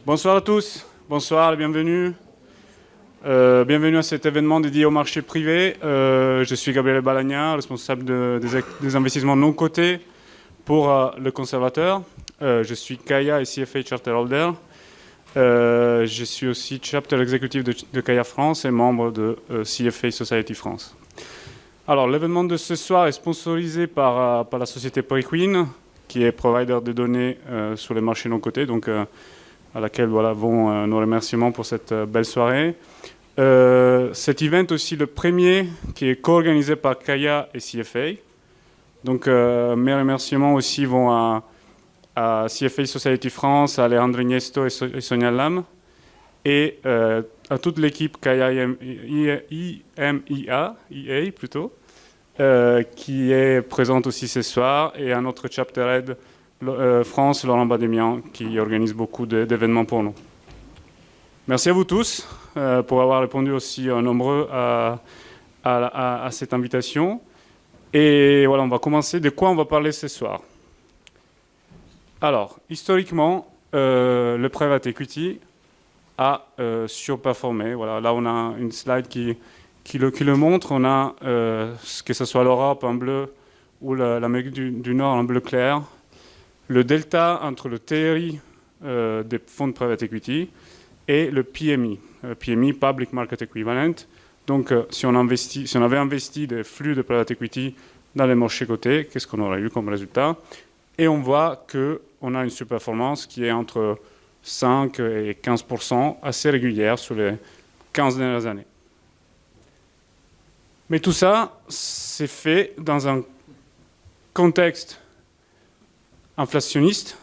Bonsoir à tous, bonsoir et bienvenue. Bienvenue à cet événement dédié au marché privé. Je suis Gabriel Balagna, responsable des investissements non cotés pour le conservateur. Je suis Kaya et CFA Charter Holder. Je suis aussi chapter exécutif de Kaya France et membre de CFA Society France. Alors, l'événement de ce soir est sponsorisé par la société Preqin, qui est provider de données sur les marchés non cotés, donc à laquelle vont nos remerciements pour cette belle soirée. Cet event aussi le premier qui est co-organisé par Kaya et CFA. Donc mes remerciements aussi vont à CFA Society France, à Alejandro Iniesta et Sonia Lam, et à toute l'équipe Kaya IMIA, EA plutôt, qui est présente aussi ce soir, et à notre chapter head France, Laurent Bademian, qui organise beaucoup d'événements pour nous. Merci à vous tous pour avoir répondu aussi nombreux à cette invitation. Et voilà, on va commencer. De quoi on va parler ce soir? Alors, historiquement, le private equity a surperformé. Voilà, là, on a une slide qui le montre. On a, que ce soit l'Europe en bleu ou l'Amérique du Nord en bleu clair, le delta entre le TRI des fonds de private equity et le PMI, PMI, Public Market Equivalent. Donc, si on avait investi des flux de private equity dans les marchés cotés, qu'est-ce qu'on aurait eu comme résultat? Et on voit qu'on a une surperformance qui est entre 5 et 15% assez régulière sur les 15 dernières années. Mais tout ça, c'est fait dans un contexte inflationniste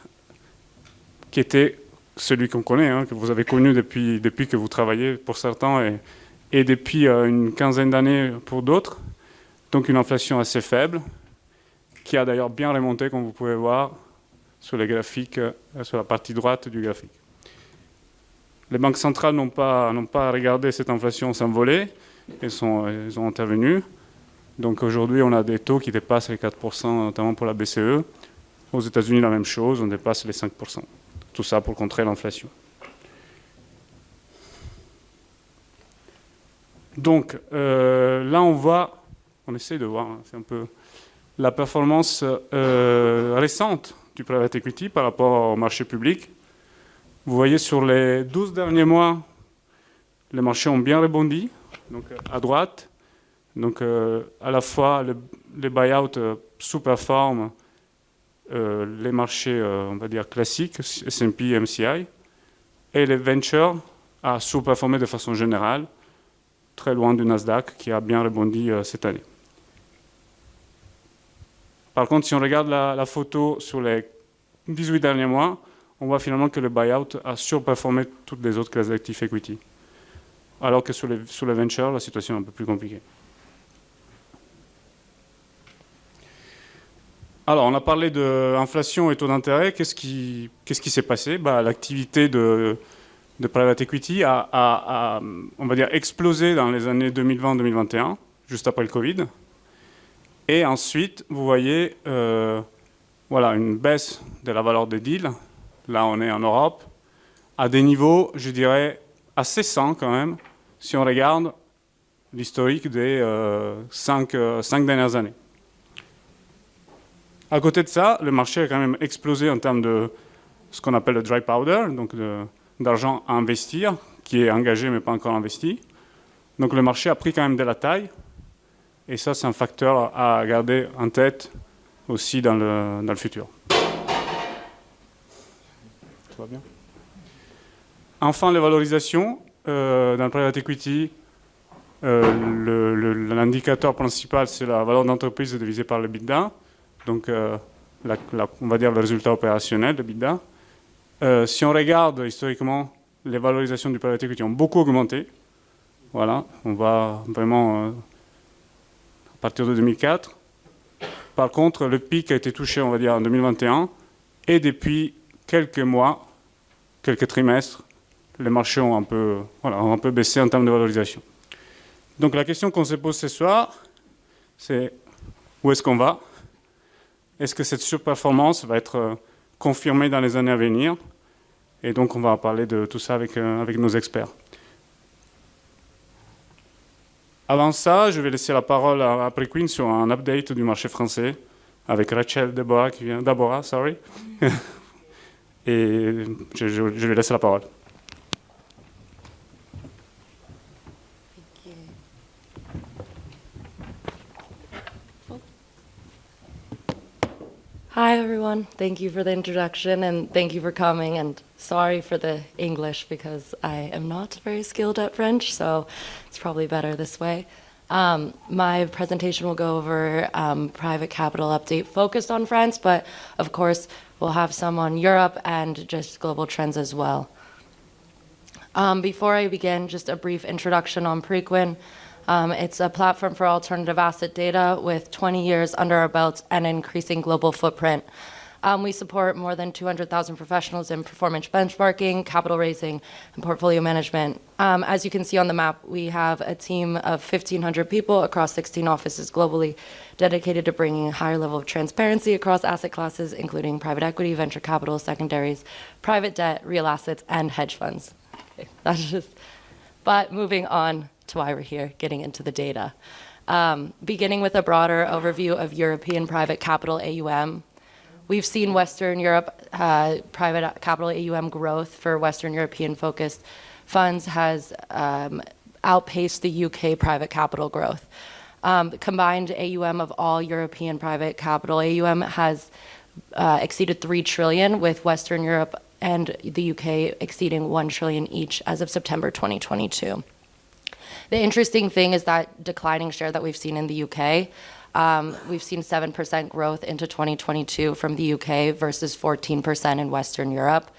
qui était celui qu'on connaît, que vous avez connu depuis que vous travaillez pour certains et depuis une quinzaine d'années pour d'autres. Donc une inflation assez faible qui a d'ailleurs bien remonté, comme vous pouvez voir sur les graphiques, sur la partie droite du graphique. Les banques centrales n'ont pas regardé cette inflation s'envoler, elles ont intervenu. Donc aujourd'hui, on a des taux qui dépassent les 4%, notamment pour la BCE. Aux États-Unis, la même chose, on dépasse les 5%. Tout ça pour contrer l'inflation. Donc là, on essaie de voir, c'est un peu la performance récente du private equity par rapport au marché public. Vous voyez sur les 12 derniers mois, les marchés ont bien rebondi, donc à droite. Donc à la fois les buyouts sous-performent les marchés, on va dire, classiques, S&P et MSCI, et les ventures a sous-performé de façon générale, très loin du Nasdaq, qui a bien rebondi cette année. Par contre, si on regarde la photo sur les 18 derniers mois, on voit finalement que le buyout a surperformé toutes les autres classes d'actifs equity, alors que sur les ventures, la situation est un peu plus compliquée. Alors, on a parlé d'inflation et taux d'intérêt. Qu'est-ce qui s'est passé? L'activité de private equity a, on va dire, explosé dans les années 2020-2021, juste après le Covid. Et ensuite, vous voyez une baisse de la valeur des deals. Là, on est en Europe, à des niveaux, je dirais, assez sains quand même, si on regarde l'historique des 5 dernières années. À côté de ça, le marché a quand même explosé en termes de ce qu'on appelle le dry powder, donc d'argent à investir, qui est engagé mais pas encore investi. Donc le marché a pris quand même de la taille, et ça c'est un facteur à garder en tête aussi dans le futur. Tout va bien. Enfin, les valorisations dans le private equity, l'indicateur principal c'est la valeur d'entreprise divisée par le EBITDA. Donc, on va dire le résultat opérationnel de EBITDA. Si on regarde historiquement, les valorisations du private equity ont beaucoup augmenté. Voilà, on va vraiment à partir de 2004. Par contre, le pic a été touché, on va dire, en 2021. Et depuis quelques mois, quelques trimestres, les marchés ont un peu baissé en termes de valorisation. Donc, la question qu'on se pose ce soir, c'est où est-ce qu'on va ? Est-ce que cette surperformance va être confirmée dans les années à venir? Et donc, on va parler de tout ça avec nos experts. Avant ça, je vais laisser la parole à Preqin sur un update du marché français avec Rachel Deborah qui vient. Deborah, sorry. Et je vais laisser la parole. Hi, everyone. Thank you for the introduction, and thank you for coming. And sorry for the English, because I am not very skilled at French, so it's probably better this way. My presentation will go over private capital update focused on France, but of course, we'll have some on Europe and just global trends as well. Before I begin, just a brief introduction on Preqin. It's a platform for alternative asset data with 20 years under our belts and increasing global footprint. We support more than 200,000 professionals in performance benchmarking, capital raising, and portfolio management. As you can see on the map, we have a team of 1,500 people across 16 offices globally dedicated to bringing a higher level of transparency across asset classes, including private equity, venture capital, secondaries, private debt, real assets, and hedge funds. But moving on to why we're here, getting into the data. Beginning with a broader overview of European private capital AUM. We've seen Western Europe private capital AUM growth for Western European focused funds has outpaced the UK private capital growth. The combined AUM of all European private capital AUM has exceeded 3 trillion, with Western Europe and the UK exceeding 1 trillion each as of September 2022. The interesting thing is that declining share that we've seen in the UK. We've seen 7% growth into 2022 from the UK versus 14% in Western Europe.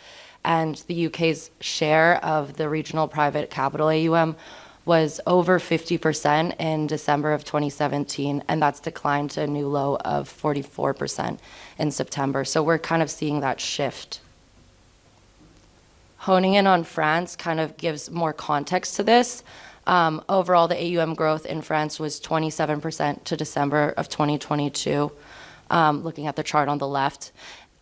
And the UK's share of the regional private capital AUM was over 50% in December of 2017, and that's declined to a new low of 44% in September. So we're kind of seeing that shift. Honing in on France kind of gives more context to this. Overall, the AUM growth in France was 27% to December of 2022, looking at the chart on the left.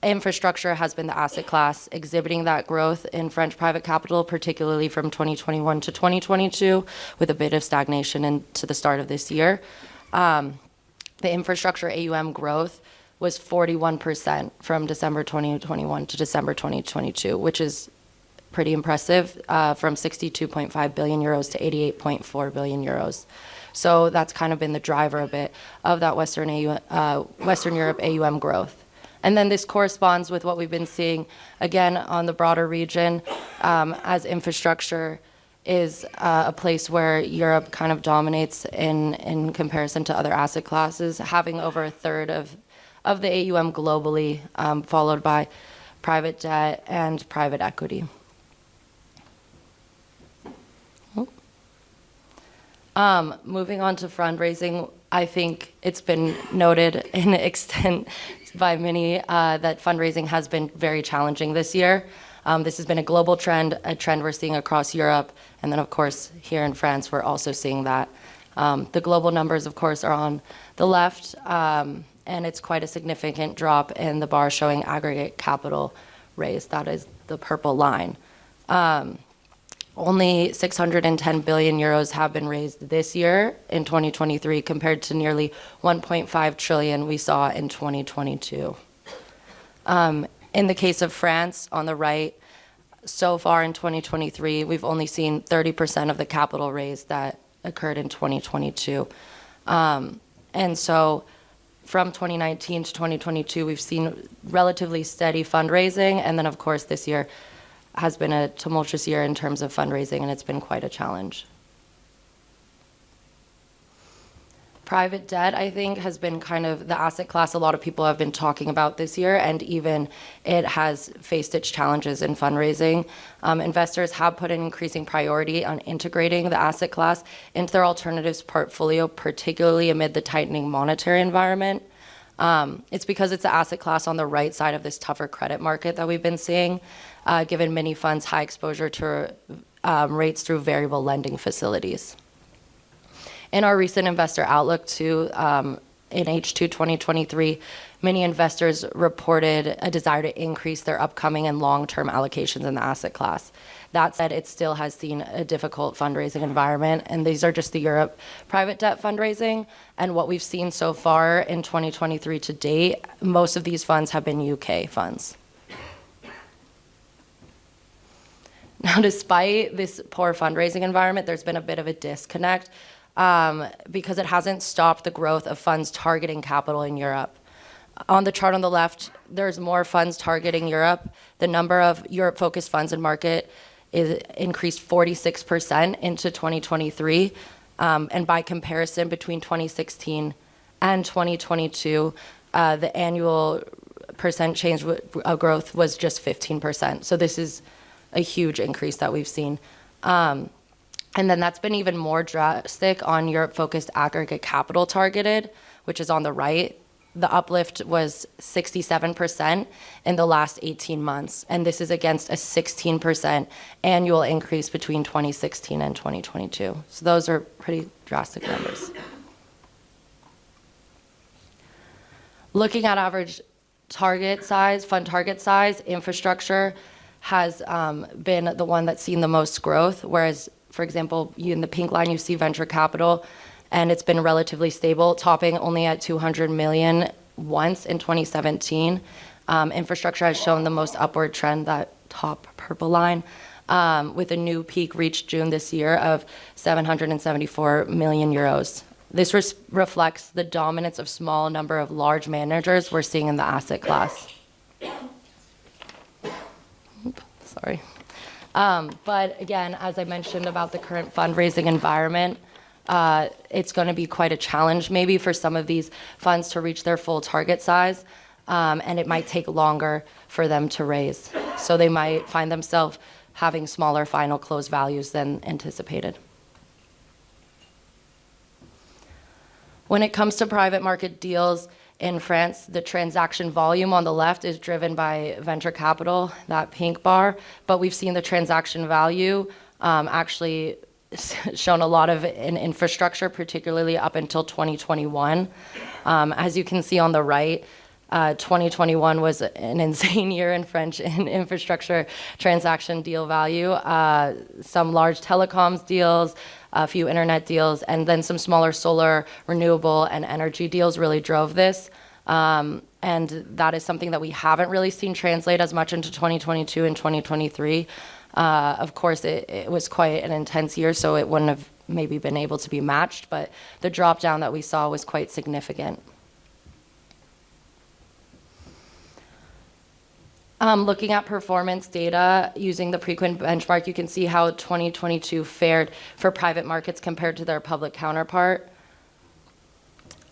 Infrastructure has been the asset class exhibiting that growth in French private capital, particularly from 2021 to 2022, with a bit of stagnation into the start of this year. The infrastructure AUM growth was 41% from December 2021 to December 2022, which is pretty impressive, from 62.5 billion euros to 88.4 billion euros. So that's kind of been the driver a bit of that Western Europe AUM growth. And then this corresponds with what we've been seeing, again, on the broader region, as infrastructure is a place where Europe kind of dominates in comparison to other asset classes, having over a third of the AUM globally, followed by private debt and private equity. Moving on to fundraising, I think it's been noted in extent by many that fundraising has been very challenging this year. This has been a global trend, a trend we're seeing across Europe, and then of course here in France we're also seeing that. The global numbers of course are on the left, and it's quite a significant drop in the bar showing aggregate capital raised. That is the purple line. Only 610 billion euros have been raised this year in 2023 compared to nearly 1.5 trillion we saw in 2022. In the case of France, on the right, so far in 2023, we've only seen 30% of the capital raised that occurred in 2022. And so from 2019 to 2022, we've seen relatively steady fundraising, and then of course this year has been a tumultuous year in terms of fundraising, and it's been quite a challenge. Private debt, I think, has been kind of the asset class a lot of people have been talking about this year, and even it has faced its challenges in fundraising. Investors have put an increasing priority on integrating the asset class into their alternatives portfolio, particularly amid the tightening monetary environment. It's because it's the asset class on the right side of this tougher credit market that we've been seeing, given many funds high exposure to rates through variable lending facilities. In our recent investor outlook too, in H2 2023, many investors reported a desire to increase their upcoming and long-term allocations in the asset class. That said, it still has seen a difficult fundraising environment, and these are just the Europe private debt fundraising. And what we've seen so far in 2023 to date, most of these funds have been UK funds. Now, despite this poor fundraising environment, there's been a bit of a disconnect because it hasn't stopped the growth of funds targeting capital in Europe. On the chart on the left, there's more funds targeting Europe. The number of Europe-focused funds in market is increased 46% into 2023. And by comparison, between 2016 and 2022, the annual percent change of growth was just 15%. So this is a huge increase that we've seen. And then that's been even more drastic on Europe-focused aggregate capital targeted, which is on the right. The uplift was 67% in the last 18 months, and this is against a 16% annual increase between 2016 and 2022. So those are pretty drastic numbers. Looking at average target size, fund target size, infrastructure has been the one that's seen the most growth, whereas, for example, in the pink line, you see venture capital, and it's been relatively stable, topping only at 200 million once in 2017. Infrastructure has shown the most upward trend, that top purple line, with a new peak reached June this year of 774 million euros. This reflects the dominance of small number of large managers we're seeing in the asset class. Sorry. But again, as I mentioned about the current fundraising environment, it's going to be quite a challenge maybe for some of these funds to reach their full target size, and it might take longer for them to raise. So they might find themselves having smaller final close values than anticipated. When it comes to private market deals in France, the transaction volume on the left is driven by venture capital, that pink bar, but we've seen the transaction value actually shown a lot of in infrastructure, particularly up until 2021. As you can see on the right, 2021 was an insane year in French in infrastructure transaction deal value. Some large telecoms deals, a few internet deals, and then some smaller solar, renewable, and energy deals really drove this. And that is something that we haven't really seen translate as much into 2022 and 2023. Of course, it was quite an intense year, so it wouldn't have maybe been able to be matched, but the drop down that we saw was quite significant. Looking at performance data using the Preqin benchmark, you can see how 2022 fared for private markets compared to their public counterpart.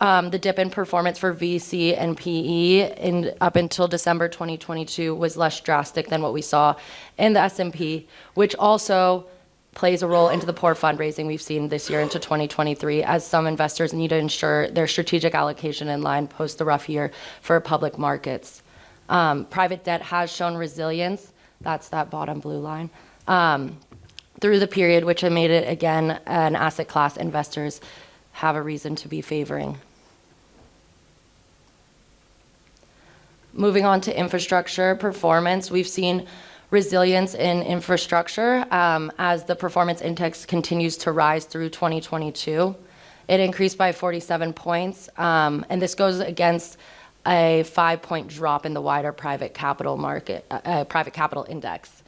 The dip in performance for VC and PE up until December 2022 was less drastic than what we saw in the S&P, which also plays a role into the poor fundraising we've seen this year into 2023, as some investors need to ensure their strategic allocation in line post the rough year for public markets. Private debt has shown resilience, that's that bottom blue line, through the period, which made it, again, an asset class investors have a reason to be favoring. Moving on to infrastructure performance, we've seen resilience in infrastructure as the performance index continues to rise through 2022. It increased by 47 points, and this goes against a 5-point drop in the wider private capital market, private capital index.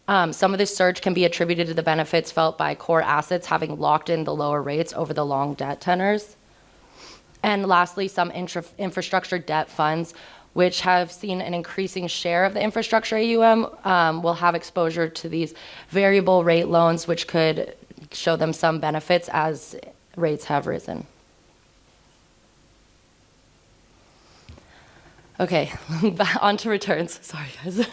Some of this surge can be attributed to the benefits felt by core assets having locked in the lower rates over the long debt tenors. And lastly, some infrastructure debt funds, which have seen an increasing share of the infrastructure AUM, will have exposure to these variable rate loans, which could show them some benefits as rates have risen. Okay, on to returns. Sorry, guys.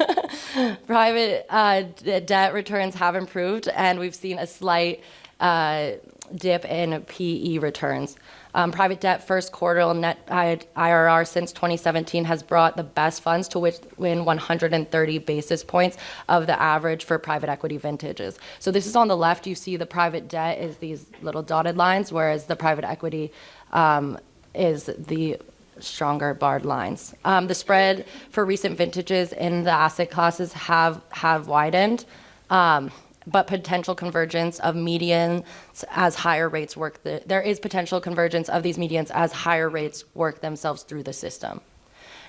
Private debt returns have improved, and we've seen a slight dip in PE returns. Private debt first quartile net IRR since 2017 has brought the best funds to win 130 basis points of the average for private equity vintages. So this is on the left. You see the private debt is these little dotted lines, whereas the private equity is the stronger barred lines. The spread for recent vintages in the asset classes have widened, but potential convergence of medians as higher rates work. There is potential convergence of these medians as higher rates work themselves through the system.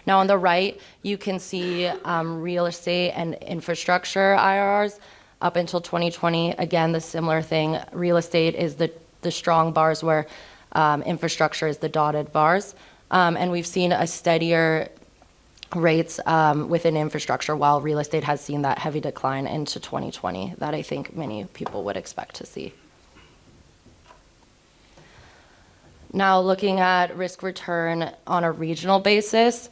Now on the right, you can see real estate and infrastructure IRRs up until 2020. Again, the similar thing. Real estate is the strong bars where infrastructure is the dotted bars. And we've seen a steadier rates within infrastructure while real estate has seen that heavy decline into 2020 that I think many people would expect to see. Now looking at risk return on a regional basis,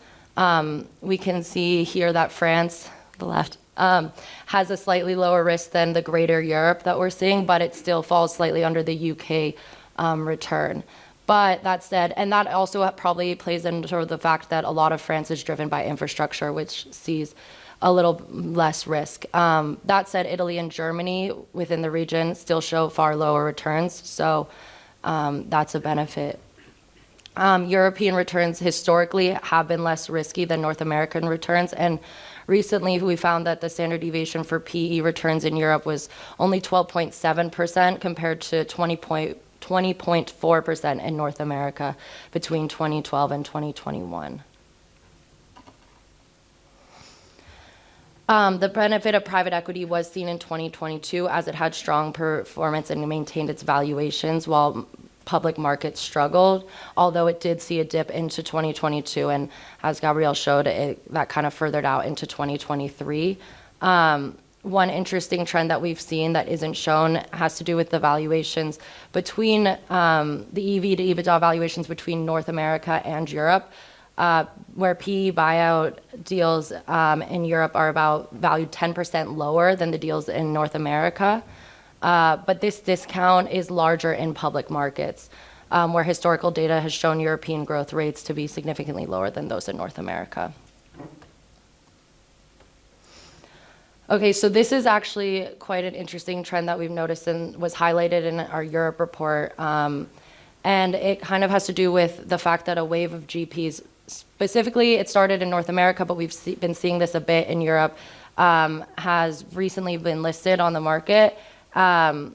we can see here that France, the left, has a slightly lower risk than the greater Europe that we're seeing, but it still falls slightly under the UK return. But that said, and that also probably plays into the fact that a lot of France is driven by infrastructure, which sees a little less risk. That said, Italy and Germany within the region still show far lower returns, so that's a benefit. European returns historically have been less risky than North American returns, and recently we found that the standard deviation for PE returns in Europe was only 12.7% compared to 20.4% in North America between 2012 and 2021. The benefit of private equity was seen in 2022 as it had strong performance and maintained its valuations while public markets struggled, although it did see a dip into 2022, and as Gabrielle showed, that kind of furthered out into 2023. One interesting trend that we've seen that isn't shown has to do with the valuations between the EV to EBITDA valuations between North America and Europe, where PE buyout deals in Europe are about valued 10% lower than the deals in North America. But this discount is larger in public markets, where historical data has shown European growth rates to be significantly lower than those in North America. Okay, so this is actually quite an interesting trend that we've noticed and was highlighted in our Europe report. And it kind of has to do with the fact that a wave of GPs, specifically it started in North America, but we've been seeing this a bit in Europe, has recently been listed on the market. And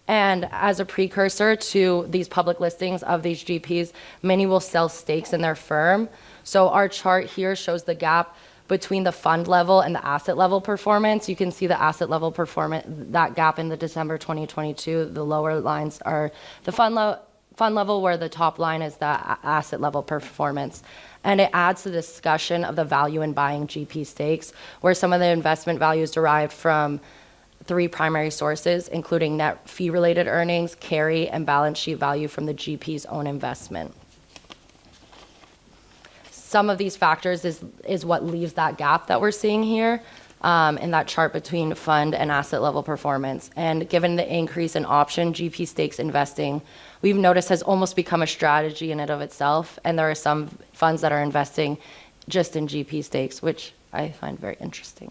as a precursor to these public listings of these GPs, many will sell stakes in their firm. So our chart here shows the gap between the fund level and the asset level performance. You can see the asset level performance, that gap in the December 2022, the lower lines are the fund level, where the top line is the asset level performance. And it adds to the discussion of the value in buying GP stakes, where some of the investment value is derived from three primary sources, including net fee-related earnings, carry, and balance sheet value from the GP's own investment. Some of these factors is what leaves that gap that we're seeing here in that chart between fund and asset level performance. And given the increase in option GP stakes investing, we've noticed has almost become a strategy in and of itself. And there are some funds that are investing just in GP stakes, which I find very interesting.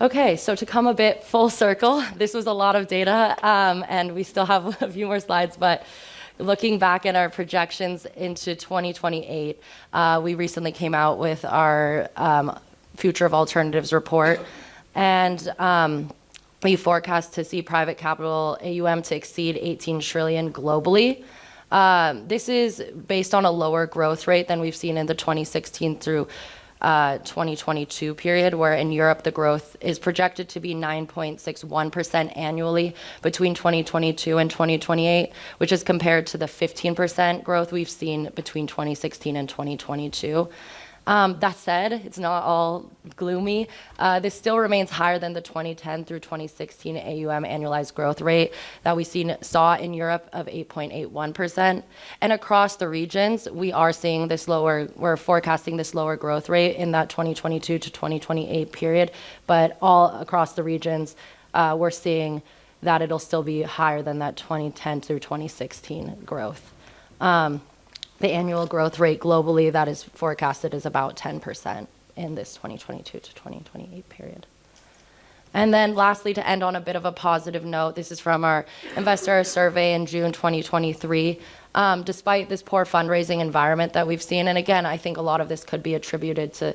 Okay, so to come a bit full circle, this was a lot of data, and we still have a few more slides, but looking back at our projections into 2028, we recently came out with our Future of Alternatives report, and we forecast to see private capital AUM to exceed 18 trillion globally. This is based on a lower growth rate than we've seen in the 2016 through 2022 period, where in Europe the growth is projected to be 9.61% annually between 2022 and 2028, which is compared to the 15% growth we've seen between 2016 and 2022. That said, it's not all gloomy. This still remains higher than the 2010 through 2016 AUM annualized growth rate that we saw in Europe of 8.81%. And across the regions, we're forecasting this lower growth rate in that 2022 to 2028 period. But all across the regions, we're seeing that it'll still be higher than that 2010 through 2016 growth. The annual growth rate globally that is forecasted is about 10% in this 2022 to 2028 period. And then lastly, to end on a bit of a positive note, this is from our investor survey in June 2023. Despite this poor fundraising environment that we've seen, and again, I think a lot of this could be attributed to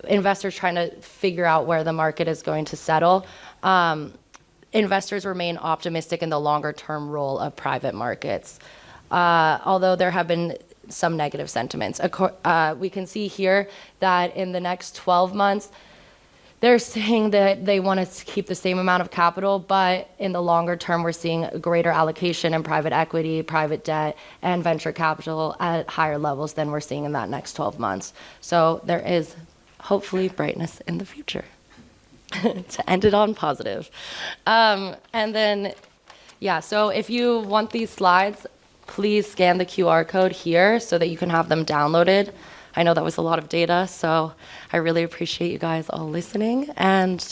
investors trying to figure out where the market is going to settle, investors remain optimistic in the longer-term role of private markets. Although there have been some negative sentiments. We can see here that in the next 12 months, they're saying that they want to keep the same amount of capital, but in the longer term, we're seeing a greater allocation in private equity, private debt, and venture capital at higher levels than we're seeing in that next 12 months. So there is hopefully brightness in the future. To end it on positive. And then, yeah, so if you want these slides, please scan the QR code here so that you can have them downloaded. I know that was a lot of data, so I really appreciate you guys all listening. And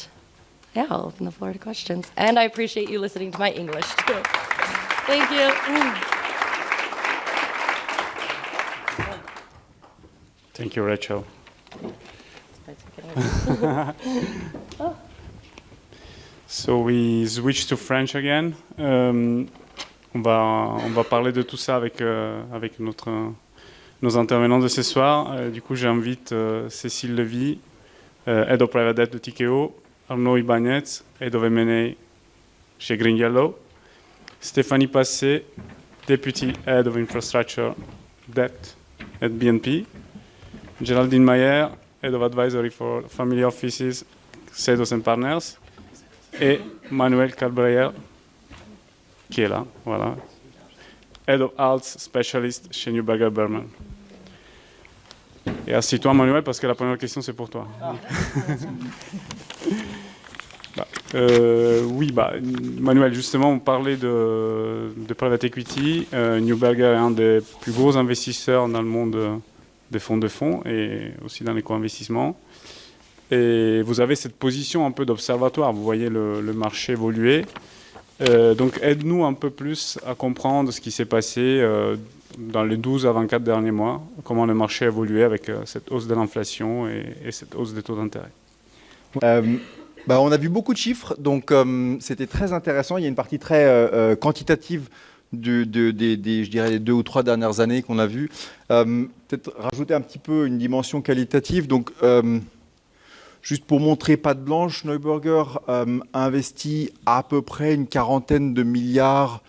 yeah, I'll open the floor to questions. And I appreciate you listening to my English too. Thank you. Thank you, Rachel. So we switch to French again. On va parler de tout ça avec nos intervenants de ce soir. Du coup, j'invite Cécile Levy, Head of Private Debt de Tikeo, Arnaud Ibanez, Head of M&A chez Green Yellow, Stéphanie Passé, Deputy Head of Infrastructure Debt at BNP, Geraldine Mayer, Head of Advisory for Family Offices, Cedos and Partners, et Manuel Calbreyer, qui est là, voilà, Head of Alts Specialist chez Neuberger Berman. Et assis-toi, Manuel, parce que la première question, c'est pour toi. Ah. Manuel, justement, on parlait de private equity. Neuberger est un des plus gros investisseurs dans le monde des fonds de fonds et aussi dans les co-investissements. Et vous avez cette position un peu d'observatoire. Vous voyez le marché évoluer. Donc, aide-nous un peu plus à comprendre ce qui s'est passé dans les 12 à 24 derniers mois, comment le marché a évolué avec cette hausse de l'inflation et cette hausse des taux d'intérêt. On a vu beaucoup de chiffres, donc c'était très intéressant. Il y a une partie très quantitative je dirais, les 2 ou 3 dernières années qu'on a vues. Peut-être rajouter un petit peu une dimension qualitative. Donc, juste pour montrer patte blanche, Neuberger a investi à peu près une quarantaine de milliards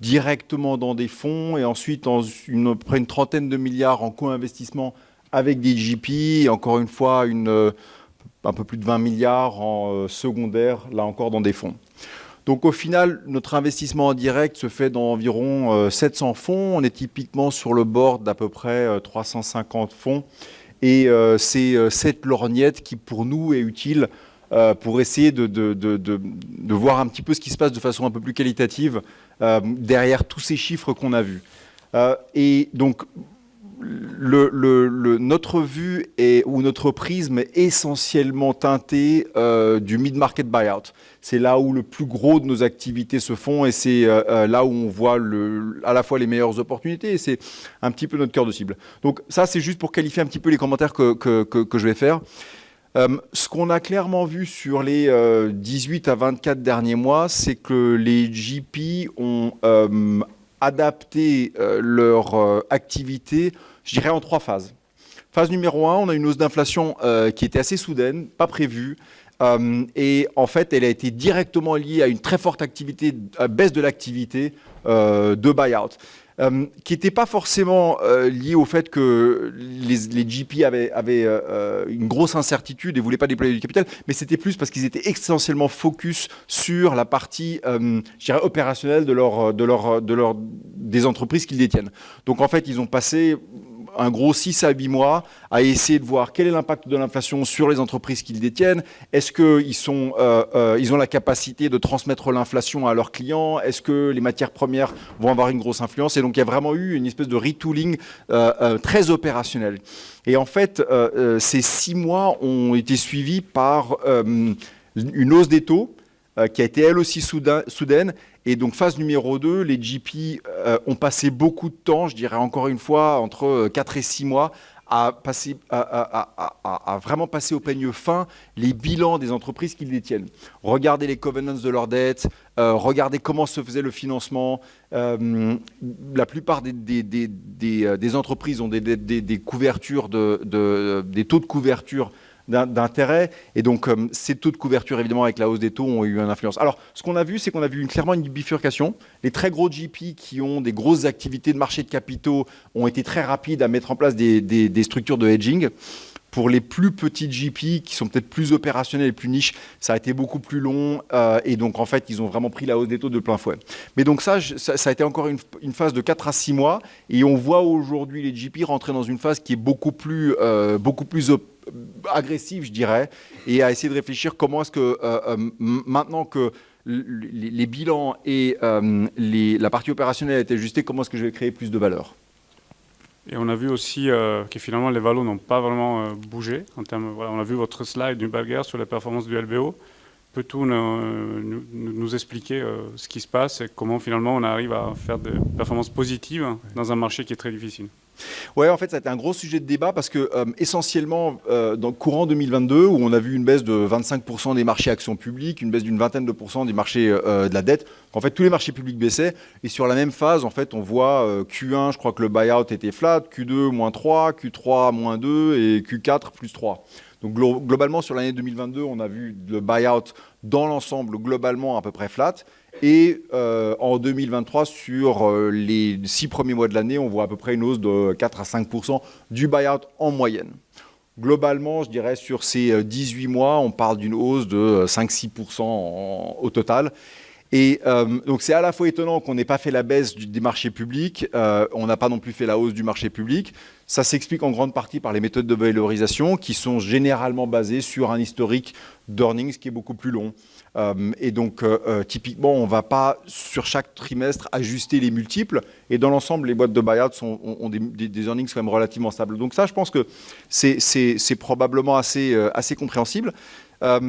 directement dans des fonds et ensuite à peu près une trentaine de milliards en co-investissement avec des GP, et encore une fois un peu plus de 20 milliards en secondaire, là encore dans des fonds. Donc au final, notre investissement en direct se fait dans environ 700 fonds. On est typiquement sur le board d'à peu près 350 fonds. Et c'est cette lorgnette qui, pour nous, est utile pour essayer de voir un petit peu ce qui se passe de façon un peu plus qualitative derrière tous ces chiffres qu'on a vus. Et donc, notre vue ou notre prisme est essentiellement teinté du mid-market buyout. C'est là où le plus gros de nos activités se font et c'est là où on voit à la fois les meilleures opportunités et c'est un petit peu notre cœur de cible. Donc ça, c'est juste pour qualifier un petit peu les commentaires que je vais faire. Ce qu'on a clairement vu sur les 18 à 24 derniers mois, c'est que les GP ont adapté leur activité, je dirais, en 3 phases. Phase numéro 1, on a une hausse d'inflation qui était assez soudaine, pas prévue. Et en fait, elle a été directement liée à une très forte baisse de l'activité de buyout, qui n'était pas forcément liée au fait que les GP avaient une grosse incertitude et ne voulaient pas déployer du capital, mais c'était plus parce qu'ils étaient essentiellement focus sur la partie, je dirais, opérationnelle des entreprises qu'ils détiennent. Donc en fait, ils ont passé un gros 6 à 8 mois à essayer de voir quel est l'impact de l'inflation sur les entreprises qu'ils détiennent. Est-ce qu'ils ont la capacité de transmettre l'inflation à leurs clients? Est-ce que les matières premières vont avoir une grosse influence? Et donc, il y a vraiment eu une espèce de retooling très opérationnel. Et en fait, ces 6 mois ont été suivis par une hausse des taux qui a été elle aussi soudaine. Et donc, phase numéro 2, les GP ont passé beaucoup de temps, je dirais encore une fois, entre 4 et 6 mois, à vraiment passer au peigne fin les bilans des entreprises qu'ils détiennent. Regardez les covenants de leur dette, regardez comment se faisait le financement. La plupart des entreprises ont des couvertures, des taux de couverture d'intérêt. Et donc, ces taux de couverture, évidemment, avec la hausse des taux, ont eu une influence. Alors, ce qu'on a vu, c'est qu'on a vu clairement une bifurcation. Les très gros GP qui ont des grosses activités de marché de capitaux ont été très rapides à mettre en place des structures de hedging. Pour les plus petits GP, qui sont peut-être plus opérationnels et plus niches, ça a été beaucoup plus long. Et donc, en fait, ils ont vraiment pris la hausse des taux de plein fouet. Mais donc ça a été encore une phase de 4 à 6 mois. Et on voit aujourd'hui les GP rentrer dans une phase qui est beaucoup plus agressive, je dirais, et à essayer de réfléchir comment est-ce que, maintenant que les bilans et la partie opérationnelle a été ajustée, comment est-ce que je vais créer plus de valeur? Et on a vu aussi que finalement les valos n'ont pas vraiment bougé. Voilà, on a vu votre slide du Balger sur les performances du LBO. Peux-tu nous expliquer ce qui se passe et comment finalement on arrive à faire des performances positives dans un marché qui est très difficile? Ouais, en fait, ça a été un gros sujet de débat parce que essentiellement, dans le courant 2022, où on a vu une baisse de 25% des marchés actions publiques, une baisse d'une vingtaine de pourcents des marchés de la dette, en fait, tous les marchés publics baissaient. Et sur la même phase, en fait, on voit Q1, je crois que le buyout était flat, Q2, moins 3, Q3, moins 2 et Q4, plus 3. Donc globalement, sur l'année 2022, on a vu le buyout dans l'ensemble globalement à peu près flat. Et en 2023, sur les 6 premiers mois de l'année, on voit à peu près une hausse de 4 à 5% du buyout en moyenne. Globalement, je dirais sur ces 18 mois, on parle d'une hausse de 5-6% au total. Et donc c'est à la fois étonnant qu'on n'ait pas fait la baisse des marchés publics, on n'a pas non plus fait la hausse du marché public. Ça s'explique en grande partie par les méthodes de valorisation qui sont généralement basées sur un historique d'earnings qui est beaucoup plus long. Et donc typiquement, on ne va pas sur chaque trimestre ajuster les multiples. Et dans l'ensemble, les boîtes de buyout ont des earnings quand même relativement stables. Donc ça, je pense que c'est probablement assez compréhensible. La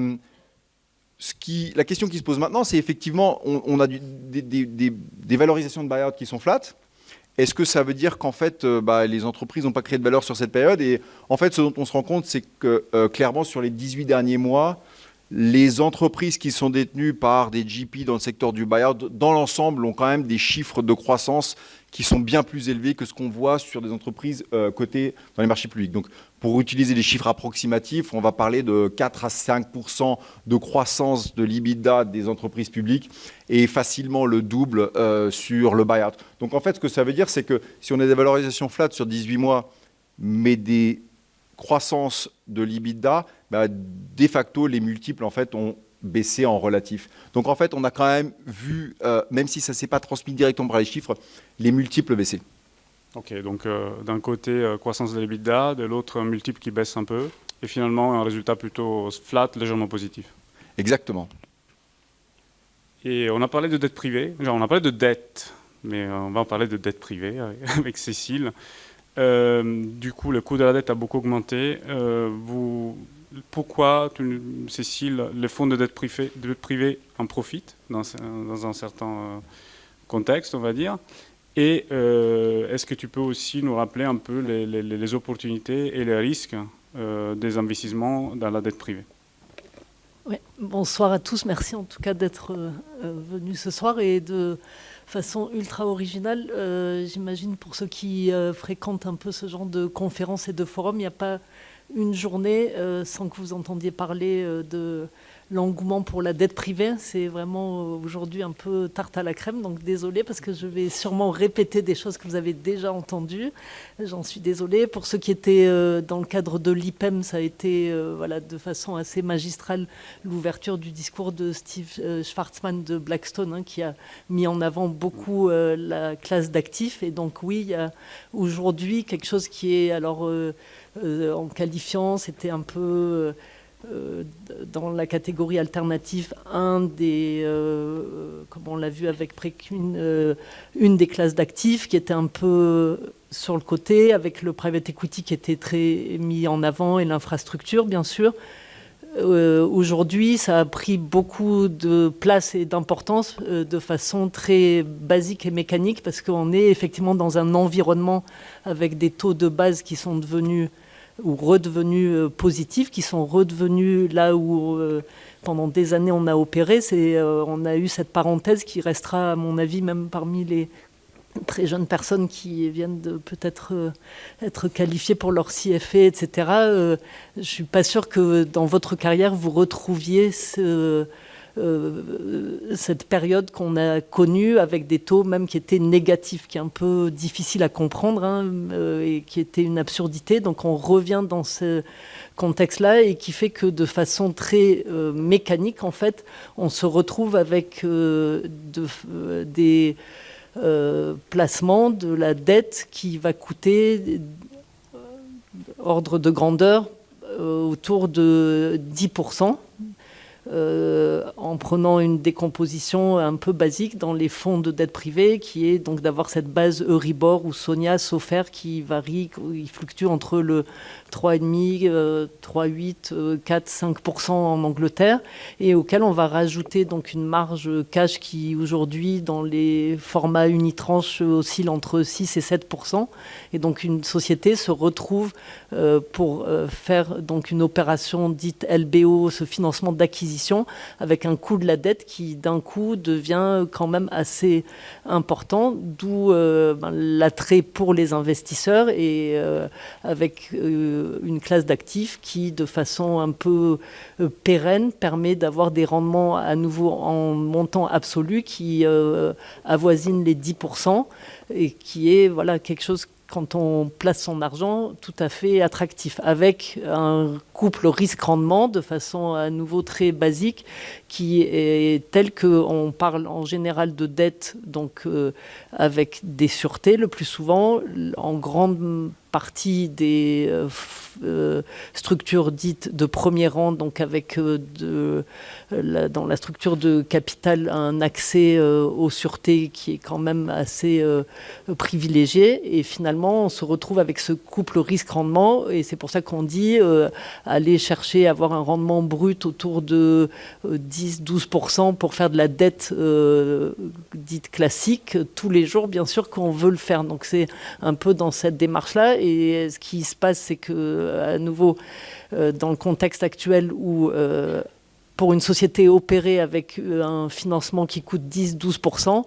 question qui se pose maintenant, c'est effectivement, on a des valorisations de buyout qui sont flat. Est-ce que ça veut dire qu'en fait, les entreprises n'ont pas créé de valeur sur cette période? Et en fait, ce dont on se rend compte, c'est que clairement, sur les 18 derniers mois, les entreprises qui sont détenues par des GP dans le secteur du buyout, dans l'ensemble, ont quand même des chiffres de croissance qui sont bien plus élevés que ce qu'on voit sur des entreprises cotées dans les marchés publics. Donc, pour utiliser des chiffres approximatifs, on va parler de 4 à 5% de croissance de l'EBITDA des entreprises publiques et facilement le double sur le buyout. Donc, en fait, ce que ça veut dire, c'est que si on a des valorisations flat sur 18 mois, mais des croissances de l'EBITDA, de facto, les multiples, en fait, ont baissé en relatif. Donc, en fait, on a quand même vu, même si ça ne s'est pas transmis directement par les chiffres, les multiples baisser. Ok, donc d'un côté, croissance de l'EBITDA, de l'autre, multiple qui baisse un peu, et finalement, un résultat plutôt flat, légèrement positif. Exactement. Et on a parlé de dette privée, on a parlé de dette, mais on va en parler de dette privée avec Cécile. Du coup, le coût de la dette a beaucoup augmenté. Pourquoi, Cécile, les fonds de dette privée en profitent dans un certain contexte, on va dire? Et est-ce que tu peux aussi nous rappeler un peu les opportunités et les risques des investissements dans la dette privée? Oui. Bonsoir à tous, merci en tout cas d'être venus ce soir et de façon ultra originale. J'imagine pour ceux qui fréquentent un peu ce genre de conférences et de forums, il n'y a pas une journée sans que vous entendiez parler de l'engouement pour la dette privée. C'est vraiment aujourd'hui un peu tarte à la crème, donc désolée parce que je vais sûrement répéter des choses que vous avez déjà entendues. J'en suis désolée. Pour ceux qui étaient dans le cadre de l'IPEM, ça a été de façon assez magistrale l'ouverture du discours de Steve Schwarzman de Blackstone, qui a mis en avant beaucoup la classe d'actifs. Et donc oui, il y a aujourd'hui quelque chose qui est alors en qualifiant, c'était un peu dans la catégorie alternative, un des, comme on l'a vu avec Preqin, une des classes d'actifs qui était un peu sur le côté, avec le private equity qui était très mis en avant et l'infrastructure, bien sûr. Aujourd'hui, ça a pris beaucoup de place et d'importance de façon très basique et mécanique parce qu'on est effectivement dans un environnement avec des taux de base qui sont devenus ou redevenus positifs, qui sont redevenus là où pendant des années on a opéré. On a eu cette parenthèse qui restera, à mon avis, même parmi les très jeunes personnes qui viennent de peut-être être qualifiées pour leur CFA, etc. Je ne suis pas sûre que dans votre carrière, vous retrouviez cette période qu'on a connue avec des taux même qui étaient négatifs, qui est un peu difficile à comprendre et qui était une absurdité. Donc on revient dans ce contexte-là et qui fait que de façon très mécanique, en fait, on se retrouve avec des placement de la dette qui va coûter ordre de grandeur autour de 10%. En prenant une décomposition un peu basique dans les fonds de dette privée, qui est donc d'avoir cette base Euribor ou Sonia, SOFR, qui varie, qui fluctue entre le 3,5, 3,8, 4, 5% en Angleterre, et auquel on va rajouter donc une marge cash qui aujourd'hui dans les formats unitranches oscille entre 6 et 7%, et donc une société se retrouve pour faire donc une opération dite LBO, ce financement d'acquisition, avec un coût de la dette qui d'un coup devient quand même assez important, d'où l'attrait pour les investisseurs et avec une classe d'actifs qui de façon un peu pérenne permet d'avoir des rendements à nouveau en montant absolu qui avoisinent les 10% et qui est voilà, quelque chose quand on place son argent, tout à fait attractif, avec un couple risque-rendement de façon à nouveau très basique, qui est tel qu'on parle en général de dette, donc avec des sûretés le plus souvent, en grande partie des structures dites de premier rang, donc avec dans la structure de capital un accès aux sûretés qui est quand même assez privilégié, et finalement on se retrouve avec ce couple risque-rendement, et c'est pour ça qu'on dit aller chercher à avoir un rendement brut autour de 10-12% pour faire de la dette dite classique tous les jours, bien sûr qu'on veut le faire. Donc c'est un peu dans cette démarche-là, et ce qui se passe, c'est que à nouveau dans le contexte actuel où pour une société opérée avec un financement qui coûte 10-12%,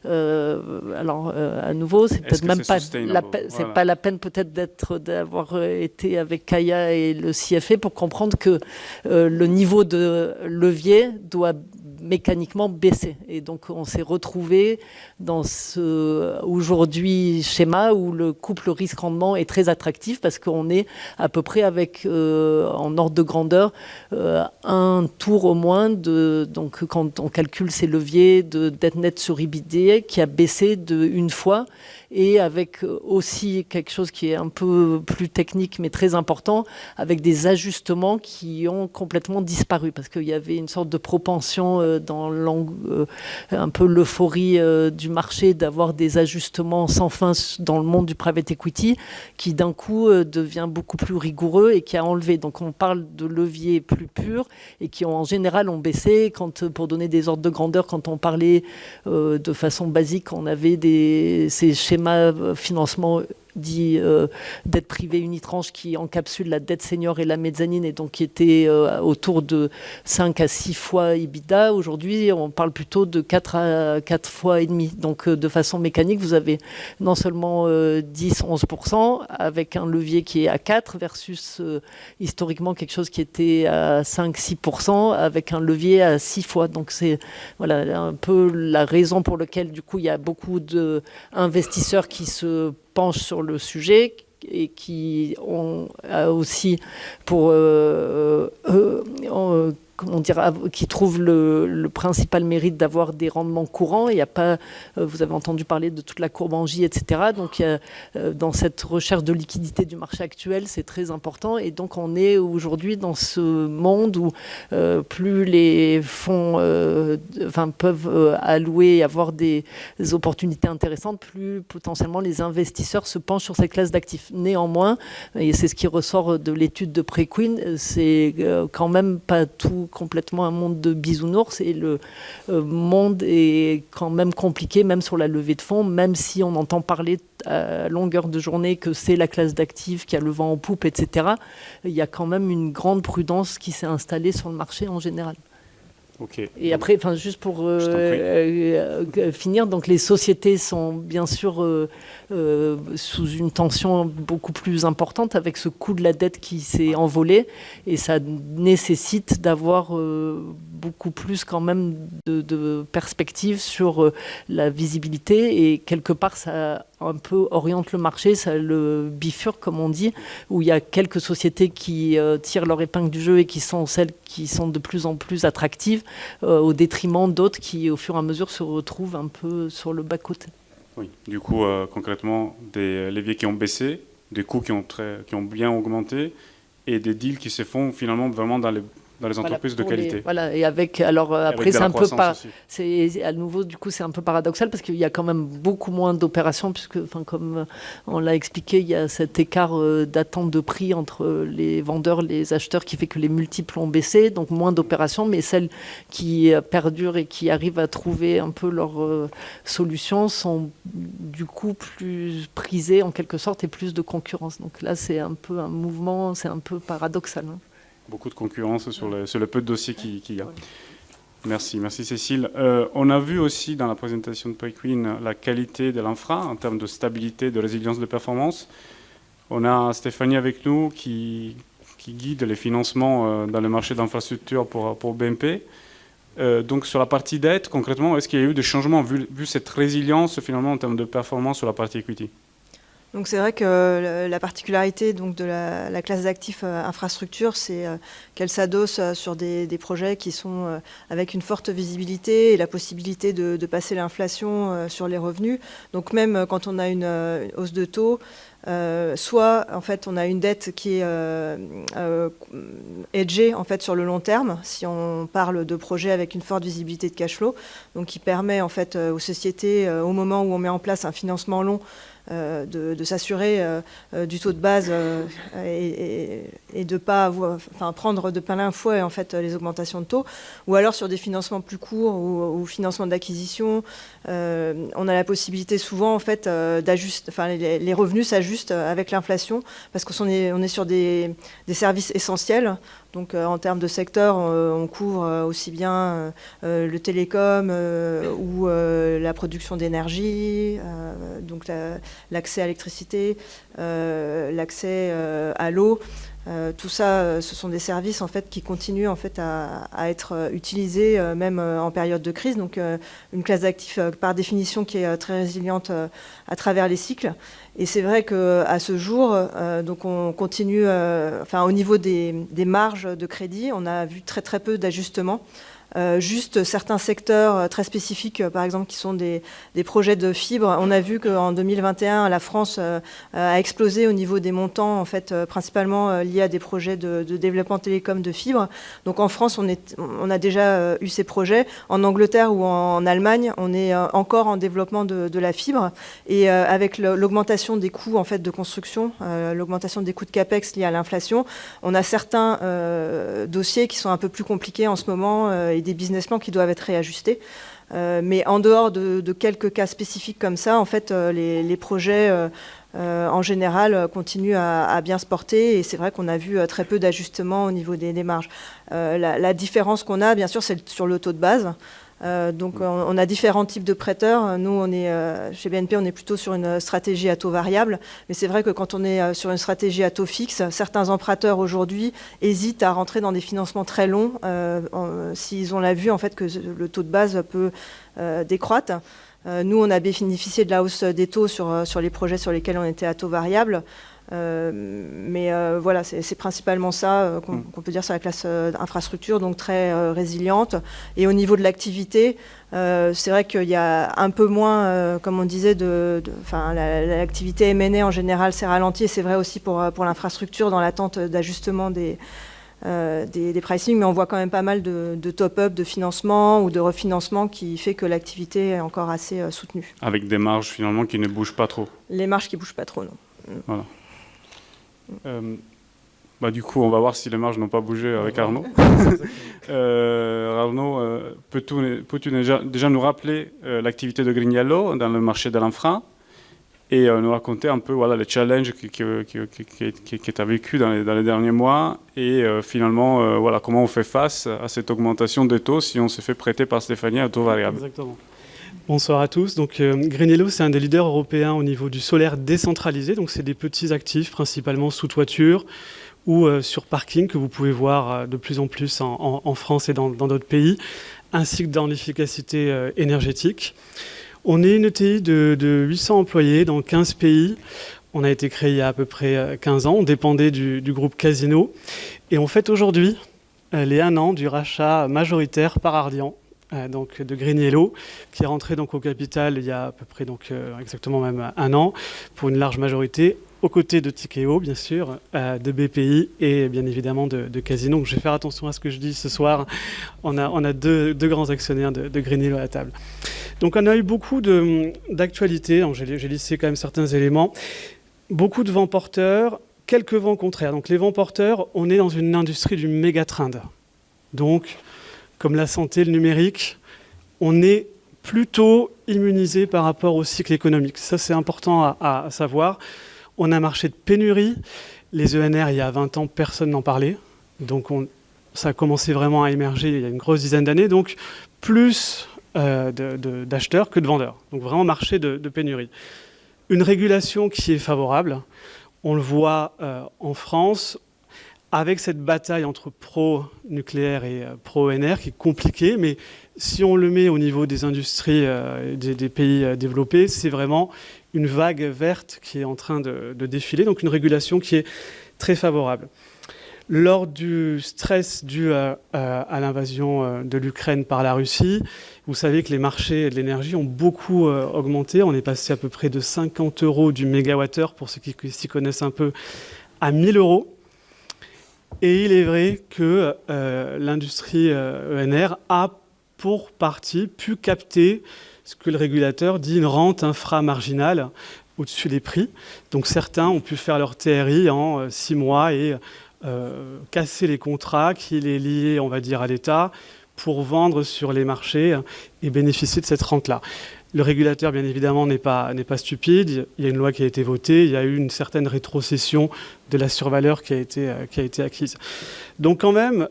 alors à nouveau, c'est peut-être même pas c'est pas la peine peut-être d'avoir été avec Kaya et le CFA pour comprendre que le niveau de levier doit mécaniquement baisser. Et donc on s'est retrouvé dans ce aujourd'hui schéma où le couple risque-rendement est très attractif parce qu'on est à peu près avec en ordre de grandeur un tour au moins de, donc quand on calcule ces leviers de dette nette sur EBITDA qui a baissé d'une fois, et avec aussi quelque chose qui est un peu plus technique mais très important, avec des ajustements qui ont complètement disparu parce qu'il y avait une sorte de propension dans un peu l'euphorie du marché d'avoir des ajustements sans fin dans le monde du private equity qui d'un coup devient beaucoup plus rigoureux et qui a enlevé. Donc on parle de leviers plus purs et qui en général ont baissé. Pour donner des ordres de grandeur, quand on parlait de façon basique, on avait ces schémas financement dit dette privée unitranche qui encapsule la dette senior et la mezzanine et donc qui était autour de 5 à 6 fois EBITDA. Aujourd'hui, on parle plutôt de 4 à 4 fois et demi. Donc de façon mécanique, vous avez non seulement 10-11% avec un levier qui est à 4 versus historiquement quelque chose qui était à 5-6% avec un levier à 6 fois. Donc c'est voilà, un peu la raison pour laquelle du coup il y a beaucoup d'investisseurs qui se penchent sur le sujet et qui ont aussi pour qui trouve le principal mérite d'avoir des rendements courants. Il y a pas, vous avez entendu parler de toute la courbe en J, etc. Donc, dans cette recherche de liquidité du marché actuel, c'est très important. Et donc, on est aujourd'hui dans ce monde où plus les fonds peuvent allouer et avoir des opportunités intéressantes, plus potentiellement les investisseurs se penchent sur cette classe d'actifs. Néanmoins, et c'est ce qui ressort de l'étude de Preqin, c'est quand même pas tout complètement un monde de bisounours et le monde est quand même compliqué, même sur la levée de fonds, même si on entend parler à longueur de journée que c'est la classe d'actifs qui a le vent en poupe, etc. Il y a quand même une grande prudence qui s'est installée sur le marché en général. Ok. Et après, juste pour finir, donc les sociétés sont bien sûr sous une tension beaucoup plus importante avec ce coût de la dette qui s'est envolé, et ça nécessite d'avoir beaucoup plus quand même de perspectives sur la visibilité, et quelque part ça un peu oriente le marché, ça le bifurque comme on dit, où il y a quelques sociétés qui tirent leur épingle du jeu et qui sont celles qui sont de plus en plus attractives, au détriment d'autres qui au fur et à mesure se retrouvent un peu sur le bas-côté. Oui, du coup, concrètement, des leviers qui ont baissé, des coûts qui ont bien augmenté, et des deals qui se font finalement vraiment dans les entreprises de qualité. Et avec, alors après, c'est un peu à nouveau, du coup, c'est un peu paradoxal parce qu'il y a quand même beaucoup moins d'opérations, puisque, comme on l'a expliqué, il y a cet écart d'attente de prix entre les vendeurs, les acheteurs, qui fait que les multiples ont baissé, donc moins d'opérations, mais celles qui perdurent et qui arrivent à trouver un peu leur solution sont du coup plus prisées en quelque sorte et plus de concurrence. Donc là, c'est un peu un mouvement, c'est un peu paradoxal. Beaucoup de concurrence sur le peu de dossiers qu'il y a. Merci Cécile. On a vu aussi dans la présentation de Preqin la qualité de l'infra en termes de stabilité, de résilience de performance. On a Stéphanie avec nous qui guide les financements dans le marché d'infrastructure pour BNP. Donc sur la partie dette, concrètement, est-ce qu'il y a eu des changements vu cette résilience finalement en termes de performance sur la partie equity ? Donc c'est vrai que la particularité donc, de la classe d'actifs infrastructure, c'est qu'elle s'adosse sur des projets qui sont avec une forte visibilité et la possibilité de passer l'inflation sur les revenus. Donc même quand on a une hausse de taux, soit en fait on a une dette qui est hedgée en fait sur le long terme, si on parle de projets avec une forte visibilité de cash flow, donc qui permet en fait aux sociétés au moment où on met en place un financement long de s'assurer du taux de base et de ne pas prendre de plein fouet en fait les augmentations de taux, ou alors sur des financements plus courts ou financements d'acquisition, on a la possibilité souvent en fait d'ajuster, les revenus s'ajustent avec l'inflation parce qu'on est sur des services essentiels. Donc en termes de secteur, on couvre aussi bien le télécom ou la production d'énergie, donc l'accès à l'électricité, l'accès à l'eau. Tout ça, ce sont des services en fait qui continuent en fait à être utilisés même en période de crise. Donc une classe d'actifs par définition qui est très résiliente à travers les cycles. Et c'est vrai qu'à ce jour, donc on continue, au niveau des marges de crédit, on a vu très peu d'ajustements. Juste certains secteurs très spécifiques, par exemple, qui sont des projets de fibre. On a vu qu'en 2021, la France a explosé au niveau des montants, en fait, principalement liés à des projets de développement télécom de fibre. Donc en France, on a déjà eu ces projets. En Angleterre ou en Allemagne, on est encore en développement de la fibre. Et avec l'augmentation des coûts en fait, de construction, l'augmentation des coûts de CAPEX liés à l'inflation, on a certains dossiers qui sont un peu plus compliqués en ce moment et des business plans qui doivent être réajustés. Mais en dehors de quelques cas spécifiques comme ça, en fait, les projets en général continuent à bien se porter, et c'est vrai qu'on a vu très peu d'ajustements au niveau des marges. La différence qu'on a, bien sûr, c'est sur le taux de base. Donc on a différents types de prêteurs. Nous, chez BNP, on est plutôt sur une stratégie à taux variable. Mais c'est vrai que quand on est sur une stratégie à taux fixe, certains emprunteurs aujourd'hui hésitent à rentrer dans des financements très longs s'ils ont la vue en fait, que le taux de base peut décroître. Nous, on a bénéficié de la hausse des taux sur les projets sur lesquels on était à taux variable. Mais voilà, c'est principalement ça qu'on peut dire sur la classe infrastructure, donc très résiliente. Et au niveau de l'activité, c'est vrai qu'il y a un peu moins, comme on disait, l'activité M&A en général s'est ralentie, et c'est vrai aussi pour l'infrastructure dans l'attente d'ajustement des pricing, mais on voit quand même pas mal de top-up, de financement ou de refinancement qui fait que l'activité est encore assez soutenue. Avec des marges finalement qui ne bougent pas trop. Les marges qui ne bougent pas trop, non. Voilà. Du coup, on va voir si les marges n'ont pas bougé avec Arnaud. Arnaud, peux-tu déjà nous rappeler l'activité de GreenYellow dans le marché de l'infra et nous raconter un peu les challenges que tu as vécu dans les derniers mois et finalement comment on fait face à cette augmentation des taux si on se fait prêter par Stéphanie à taux variable. Exactement. Bonsoir à tous. Donc, GreenYellow, c'est un des leaders européens au niveau du solaire décentralisé. Donc, c'est des petits actifs, principalement sous toiture ou sur parking, que vous pouvez voir de plus en plus en France et dans d'autres pays, ainsi que dans l'efficacité énergétique. On est une ETI de 800 employés dans 15 pays. On a été créé il y a à peu près 15 ans. On dépendait du groupe Casino. Et on fête aujourd'hui les 1 an du rachat majoritaire par Ardian, donc de GreenYellow, qui est rentré donc au capital il y a à peu près exactement même 1 an pour une large majorité, aux côtés de Tikeo bien sûr, de BPI et bien évidemment de Casino. Donc je vais faire attention à ce que je dis ce soir. On a deux grands actionnaires de GreenYellow à la table. Donc on a eu beaucoup d'actualités. J'ai listé quand même certains éléments. Beaucoup de vents porteurs, quelques vents contraires. Donc les vents porteurs, on est dans une industrie du méga trend. Donc comme la santé, le numérique, on est plutôt immunisé par rapport au cycle économique. Ça, c'est important à savoir. On a un marché de pénurie. Les ENR, il y a 20 ans, personne n'en parlait. Donc, ça a commencé vraiment à émerger il y a une grosse dizaine d'années. Donc, plus d'acheteurs que de vendeurs. Donc, vraiment marché de pénurie. Une régulation qui est favorable. On le voit en France, avec cette bataille entre pro-nucléaire et pro-ENR qui est compliquée, mais si on le met au niveau des industries des pays développés, c'est vraiment une vague verte qui est en train de défiler, donc une régulation qui est très favorable. Lors du stress dû à l'invasion de l'Ukraine par la Russie, vous savez que les marchés de l'énergie ont beaucoup augmenté. On est passé à peu près de 50 € du mégawattheure, pour ceux qui s'y connaissent un peu, à 1 000 €. Et il est vrai que l'industrie ENR a pour partie pu capter ce que le régulateur dit une rente inframarginale au-dessus des prix. Donc certains ont pu faire leur TRI en 6 mois et casser les contrats qui les liaient, on va dire, à l'État pour vendre sur les marchés et bénéficier de cette rente-là. Le régulateur, bien évidemment, n'est pas stupide. Il y a une loi qui a été votée. Il y a eu une certaine rétrocession de la survaleur qui a été acquise. Donc quand même,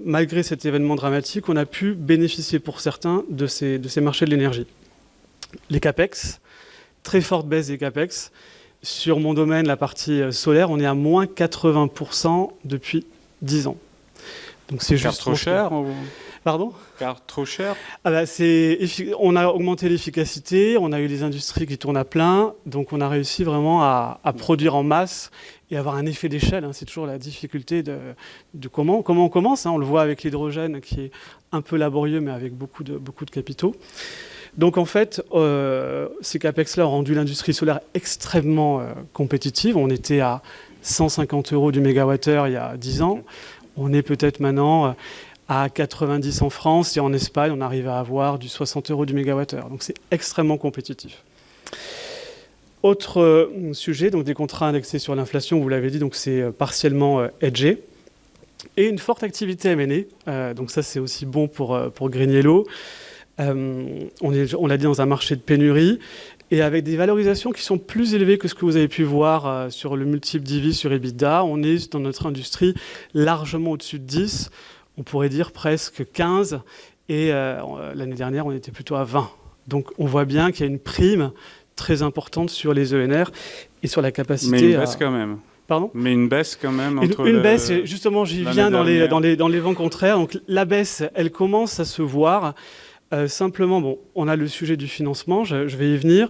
malgré cet événement dramatique, on a pu bénéficier pour certains de ces marchés de l'énergie. Les CAPEX, très forte baisse des CAPEX. Sur mon domaine, la partie solaire, on est à moins 80% depuis 10 ans. Donc c'est juste trop cher ou... Pardon ? Car trop cher. On a augmenté l'efficacité, on a eu des industries qui tournent à plein, donc on a réussi vraiment à produire en masse et avoir un effet d'échelle. C'est toujours la difficulté de comment on commence. On le voit avec l'hydrogène qui est un peu laborieux, mais avec beaucoup de capitaux. Donc en fait, ces CAPEX-là ont rendu l'industrie solaire extrêmement compétitive. On était à 150 € du mégawattheure il y a 10 ans. On est peut-être maintenant à 90 en France et en Espagne, on arrive à avoir du 60 € du mégawattheure. Donc c'est extrêmement compétitif. Autre sujet, donc des contrats indexés sur l'inflation, vous l'avez dit, donc c'est partiellement hedgé. Et une forte activité M&A, donc ça c'est aussi bon pour GreenYellow. On l'a dit, dans un marché de pénurie et avec des valorisations qui sont plus élevées que ce que vous avez pu voir sur le multiple d'EV sur EBITDA. On est dans notre industrie largement au-dessus de 10, on pourrait dire presque 15, et l'année dernière on était plutôt à 20. Donc on voit bien qu'il y a une prime très importante sur les ENR et sur la capacité... Mais une baisse quand même. Pardon ? Mais une baisse quand même entre une baisse, justement j'y viens dans les vents contraires. Donc la baisse, elle commence à se voir Simplement, bon, on a le sujet du financement, je vais y venir.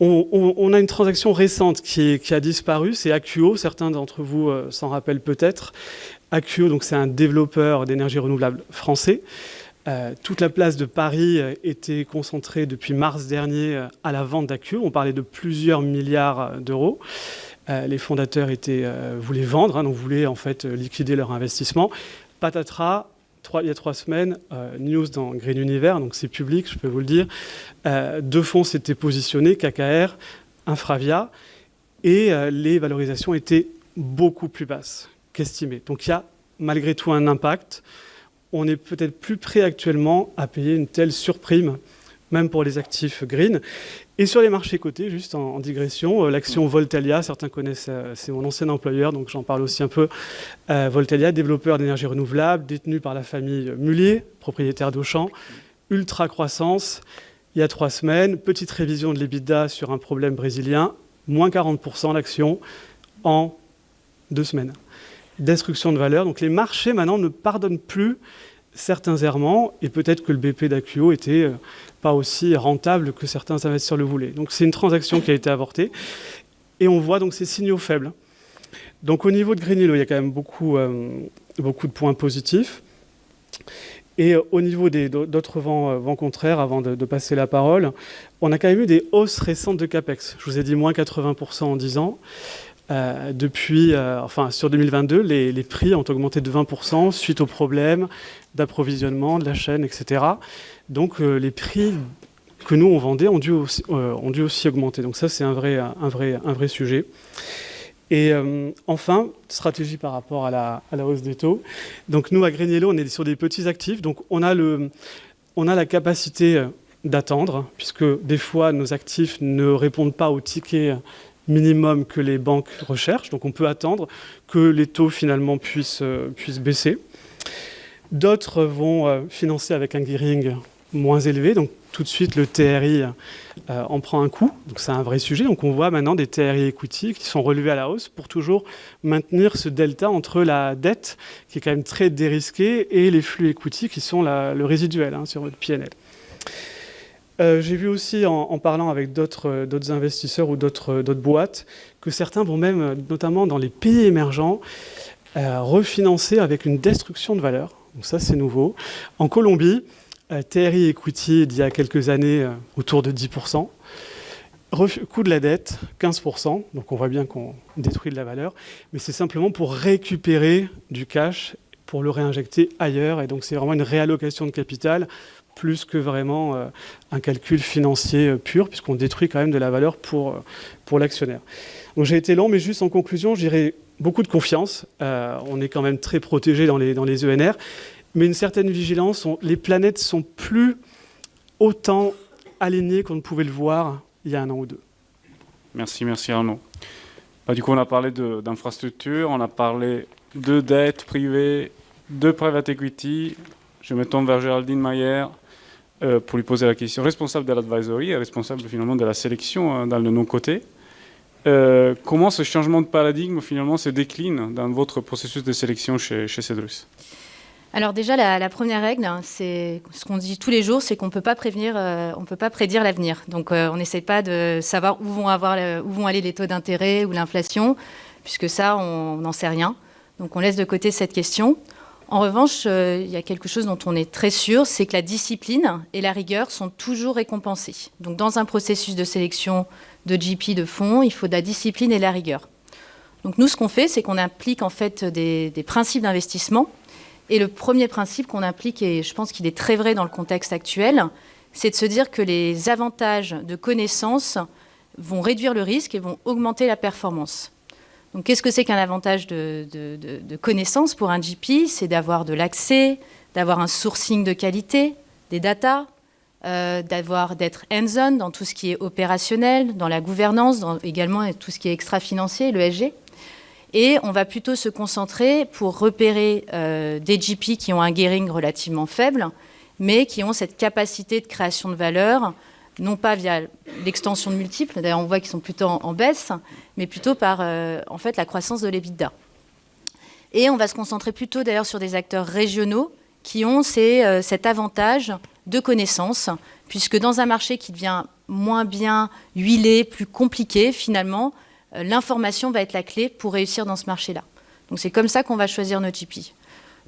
On a une transaction récente qui a disparu, c'est Akuo, certains d'entre vous s'en rappellent peut-être. Akuo, donc c'est un développeur d'énergie renouvelable français. Toute la place de Paris était concentrée depuis mars dernier à la vente d'Akuo. On parlait de plusieurs milliards d'euros. Les fondateurs voulaient vendre, donc voulaient en fait liquider leur investissement. Patatras, il y a 3 semaines, news dans Green Universe, donc c'est public, je peux vous le dire. 2 fonds s'étaient positionnés, KKR, Infravia, et les valorisations étaient beaucoup plus basses qu'estimées. Donc il y a malgré tout un impact. On est peut-être plus prêt actuellement à payer une telle surprime, même pour les actifs green. Et sur les marchés cotés, juste en digression, l'action Voltalia, certains connaissent, c'est mon ancien employeur, donc j'en parle aussi un peu. Voltalia, développeur d'énergie renouvelable, détenu par la famille Mullier, propriétaire d'Auchan, ultra croissance. Il y a 3 semaines, petite révision de l'EBITDA sur un problème brésilien, moins 40% l'action en 2 semaines. Destruction de valeur. Donc les marchés maintenant ne pardonnent plus certains errements et peut-être que le BP d'Akuo était pas aussi rentable que certains investisseurs le voulaient. Donc c'est une transaction qui a été avortée et on voit donc ces signaux faibles. Donc au niveau de GreenYellow, il y a quand même beaucoup de points positifs. Et au niveau d'autres vents contraires, avant de passer la parole, on a quand même eu des hausses récentes de CAPEX. Je vous ai dit moins 80% en 10 ans. Sur 2022, les prix ont augmenté de 20% suite aux problèmes d'approvisionnement, de la chaîne, etc. Donc les prix que nous on vendait ont dû aussi augmenter. Donc ça c'est un vrai sujet. Et enfin, stratégie par rapport à la hausse des taux. Donc nous à GreenYellow, on est sur des petits actifs. Donc on a la capacité d'attendre, puisque des fois nos actifs ne répondent pas aux tickets minimum que les banques recherchent. Donc on peut attendre que les taux finalement puissent baisser. D'autres vont financer avec un gearing moins élevé. Donc tout de suite le TRI en prend un coup. Donc c'est un vrai sujet. Donc on voit maintenant des TRI equity qui sont relevés à la hausse pour toujours maintenir ce delta entre la dette qui est quand même très dérisquée et les flux equity qui sont le résiduel sur votre PNL. J'ai vu aussi, en parlant avec d'autres investisseurs ou d'autres boîtes, que certains vont même, notamment dans les pays émergents, refinancer avec une destruction de valeur. Donc ça, c'est nouveau. En Colombie, TRI Equity, d'il y a quelques années, autour de 10%. Coût de la dette, 15%. Donc on voit bien qu'on détruit de la valeur. Mais c'est simplement pour récupérer du cash, pour le réinjecter ailleurs. Et donc c'est vraiment une réallocation de capital plus que vraiment un calcul financier pur, puisqu'on détruit quand même de la valeur pour l'actionnaire. Donc j'ai été long, mais juste en conclusion, je dirais beaucoup de confiance. On est quand même très protégé dans les ENR, mais une certaine vigilance. Les planètes sont plus autant alignées qu'on ne pouvait le voir il y a 1 an ou 2. Merci Arnaud. Du coup, on a parlé d'infrastructure, on a parlé de dette privée, de private equity. Je me tourne vers Géraldine Mayer pour lui poser la question. Responsable de l'advisory et responsable finalement de la sélection dans le non-coté. Comment ce changement de paradigme finalement se décline dans votre processus de sélection chez Cedrus? Alors déjà, la première règle, c'est ce qu'on dit tous les jours, c'est qu'on ne peut pas prédire l'avenir. Donc on n'essaie pas de savoir où vont aller les taux d'intérêt ou l'inflation, puisque ça, on n'en sait rien. Donc on laisse de côté cette question. En revanche, il y a quelque chose dont on est très sûr, c'est que la discipline et la rigueur sont toujours récompensées. Donc dans un processus de sélection de GP de fonds, il faut de la discipline et de la rigueur. Donc nous, ce qu'on fait, c'est qu'on applique en fait des principes d'investissement. Et le premier principe qu'on applique, et je pense qu'il est très vrai dans le contexte actuel, c'est de se dire que les avantages de connaissance vont réduire le risque et vont augmenter la performance. Donc, qu'est-ce que c'est qu'un avantage de connaissance pour un GP? C'est d'avoir de l'accès, d'avoir un sourcing de qualité, des data, d'être hands-on dans tout ce qui est opérationnel, dans la gouvernance, également tout ce qui est extra-financier, l'ESG. Et on va plutôt se concentrer pour repérer des GP qui ont un gearing relativement faible, mais qui ont cette capacité de création de valeur, non pas via l'extension de multiples, d'ailleurs on voit qu'ils sont plutôt en baisse, mais plutôt par en fait, la croissance de l'EBITDA. Et on va se concentrer plutôt d'ailleurs sur des acteurs régionaux qui ont cet avantage de connaissances, puisque dans un marché qui devient moins bien huilé, plus compliqué, finalement, l'information va être la clé pour réussir dans ce marché-là. Donc c'est comme ça qu'on va choisir nos GP.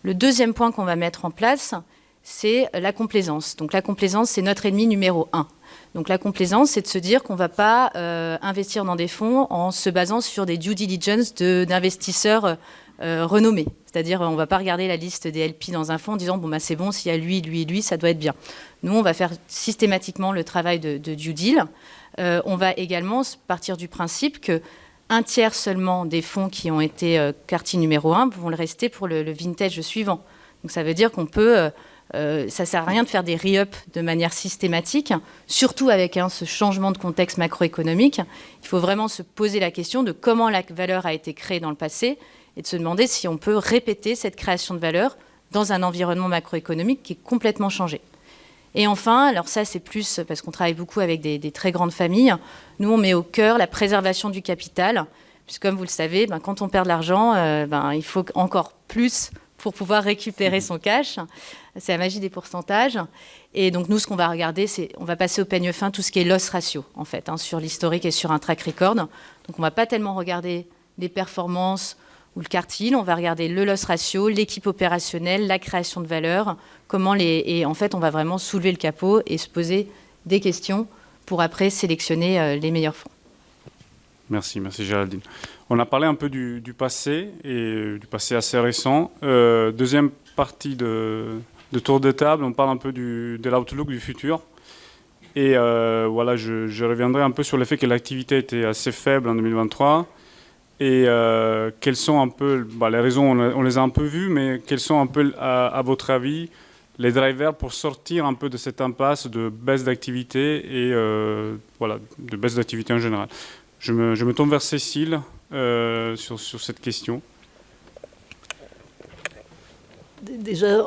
Le deuxième point qu'on va mettre en place, c'est la complaisance. Donc la complaisance, c'est notre ennemi numéro 1. Donc la complaisance, c'est de se dire qu'on ne va pas investir dans des fonds en se basant sur des due diligence d'investisseurs renommés. C'est-à-dire on ne va pas regarder la liste des LP dans un fonds en disant bon, c'est bon, s'il y a lui, lui et lui, ça doit être bien. Nous, on va faire systématiquement le travail de due deal. On va également partir du principe que un tiers seulement des fonds qui ont été quartier numéro 1 vont le rester pour le vintage suivant. Donc ça veut dire qu'on peut... ça ne sert à rien de faire des re-up de manière systématique, surtout avec ce changement de contexte macroéconomique. Il faut vraiment se poser la question de comment la valeur a été créée dans le passé et de se demander si on peut répéter cette création de valeur dans un environnement macroéconomique qui est complètement changé. Et enfin, alors ça c'est plus parce qu'on travaille beaucoup avec des très grandes familles, nous on met au cœur la préservation du capital, puisque comme vous le savez, quand on perd de l'argent, il faut encore plus pour pouvoir récupérer son cash. C'est la magie des pourcentages. Et donc nous, ce qu'on va regarder, c'est on va passer au peigne fin tout ce qui est loss ratio, en fait, sur l'historique et sur un track record. Donc on ne va pas tellement regarder les performances ou le quartile, on va regarder le loss ratio, l'équipe opérationnelle, la création de valeur, et en fait, on va vraiment soulever le capot et se poser des questions pour après sélectionner les meilleurs fonds. Merci Géraldine. On a parlé un peu du passé, et du passé assez récent. Deuxième partie de tour de table, on parle un peu de l'outlook du futur. Et voilà, je reviendrai un peu sur le fait que l'activité était assez faible en 2023. Et quelles sont un peu, les raisons, on les a un peu vues, mais quels sont un peu, à votre avis, les drivers pour sortir un peu de cette impasse de baisse d'activité et de baisse d'activité en général. Je me tourne vers Cécile sur cette question. Déjà,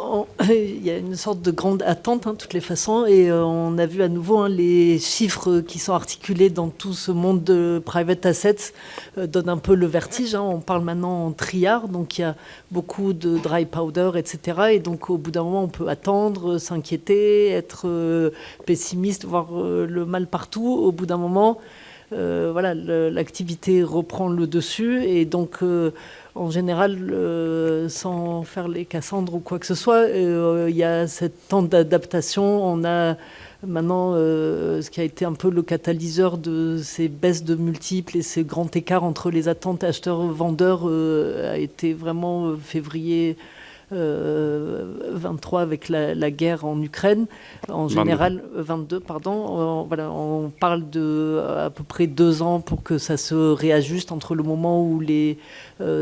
il y a une sorte de grande attente, de toutes les façons, et on a vu à nouveau les chiffres qui sont articulés dans tout ce monde de private assets donnent un peu le vertige. On parle maintenant en trilliards, donc il y a beaucoup de dry powder, etc. Et donc au bout d'un moment, on peut attendre, s'inquiéter, être pessimiste, voir le mal partout. Au bout d'un moment, l'activité reprend le dessus, et donc... en général, sans faire les Cassandres ou quoi que ce soit, il y a cette temps d'adaptation. On a maintenant ce qui a été un peu le catalyseur de ces baisses de multiples et ces grands écarts entre les attentes acheteurs-vendeurs a été vraiment février 23 avec la guerre en Ukraine. En général, 22, pardon. On parle de à peu près 2 ans pour que ça se réajuste entre le moment où les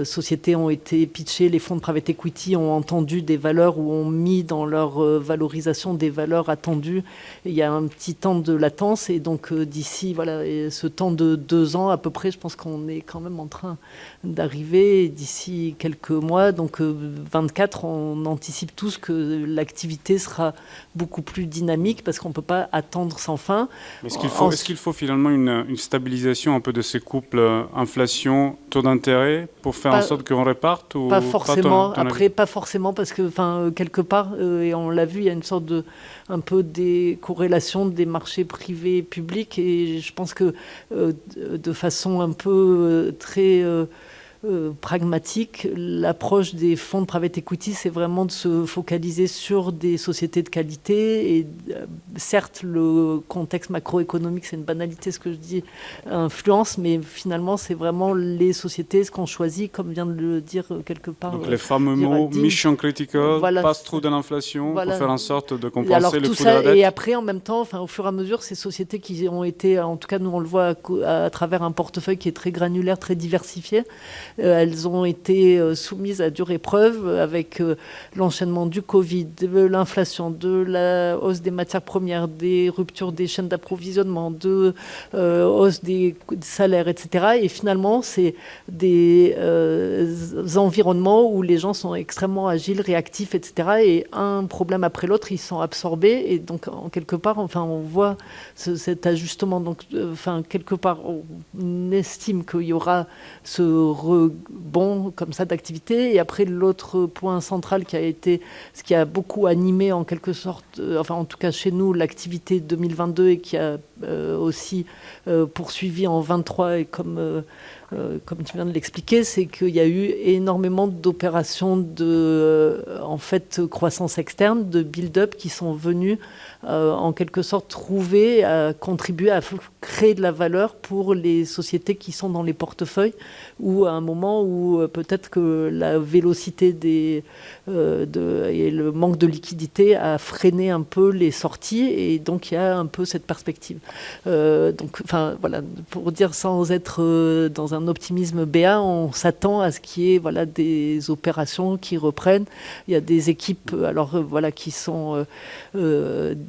sociétés ont été pitchées, les fonds de private equity ont entendu des valeurs ou ont mis dans leur valorisation des valeurs attendues. Il y a un petit temps de latence et donc d'ici ce temps de 2 ans à peu près, je pense qu'on est quand même en train d'arriver d'ici quelques mois. Donc 24, on anticipe tous que l'activité sera beaucoup plus dynamique parce qu'on ne peut pas attendre sans fin. Est-ce qu'il faut finalement une stabilisation un peu de ces couples inflation, taux d'intérêt pour faire en sorte qu'on reparte ou pas forcément. Pas Après, pas forcément parce que quelque part, et on l'a vu, il y a une sorte de un peu des corrélations des marchés privés et publics et je pense que de façon un peu très pragmatique, l'approche des fonds de private equity, c'est vraiment de se focaliser sur des sociétés de qualité et certes, le contexte macroéconomique, c'est une banalité ce que je dis, influence, mais finalement, c'est vraiment les sociétés, ce qu'on choisit, comme vient de le dire quelque part. Donc les fameux mots mission critical, pass-through de l'inflation, pour faire en sorte de compenser le coût de la dette. Et après, en même temps, au fur et à mesure, ces sociétés qui ont été, en tout cas, nous on le voit à travers un portefeuille qui est très granulaire, très diversifié, elles ont été soumises à dure épreuve avec l'enchaînement du Covid, de l'inflation, de la hausse des matières premières, des ruptures des chaînes d'approvisionnement, de hausse des salaires, etc. Et finalement, c'est des environnements où les gens sont extrêmement agiles, réactifs, etc. Et un problème après l'autre, ils sont absorbés. Et donc, en quelque part, on voit cet ajustement. Donc, quelque part, on estime qu'il y aura ce bons comme ça d'activité. Et après, l'autre point central qui a été, ce qui a beaucoup animé en quelque sorte, enfin en tout cas chez nous, l'activité 2022 et qui a aussi poursuivi en 23 et comme tu viens de l'expliquer, c'est qu'il y a eu énormément d'opérations de en fait, croissance externe, de build-up qui sont venues en quelque sorte trouver, contribuer à créer de la valeur pour les sociétés qui sont dans les portefeuilles, ou à un moment où peut-être que la vélocité et le manque de liquidité a freiné un peu les sorties, et donc il y a un peu cette perspective. Donc, enfin voilà, pour dire sans être dans un optimisme béat, on s'attend à ce qu'il y ait voilà, des opérations qui reprennent. Il y a des équipes voilà, qui sont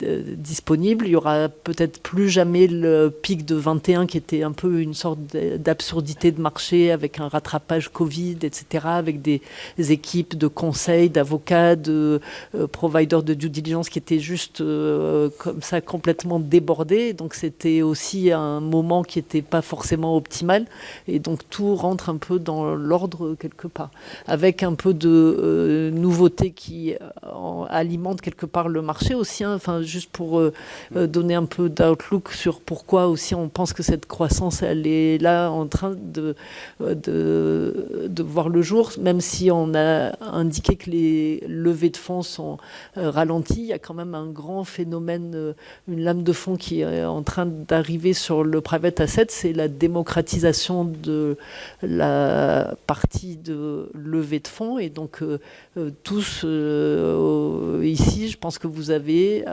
disponibles. Il y aura peut-être plus jamais le pic de 21 qui était un peu une sorte d'absurdité de marché avec un rattrapage Covid, etc., avec des équipes de conseils, d'avocats, de providers de due diligence qui étaient juste comme ça complètement débordés. Donc c'était aussi un moment qui n'était pas forcément optimal, et donc tout rentre un peu dans l'ordre quelque part, avec un peu de nouveautés qui alimentent quelque part le marché aussi, hein. Enfin, juste pour donner un peu d'outlook sur pourquoi aussi on pense que cette croissance elle est là en train de voir le jour, même si on a indiqué que les levées de fonds sont ralenties. Il y a quand même un grand phénomène, une lame de fond qui est en train d'arriver sur le private asset, c'est la démocratisation de la partie de levée de fonds. Et donc tous ici, je pense que vous avez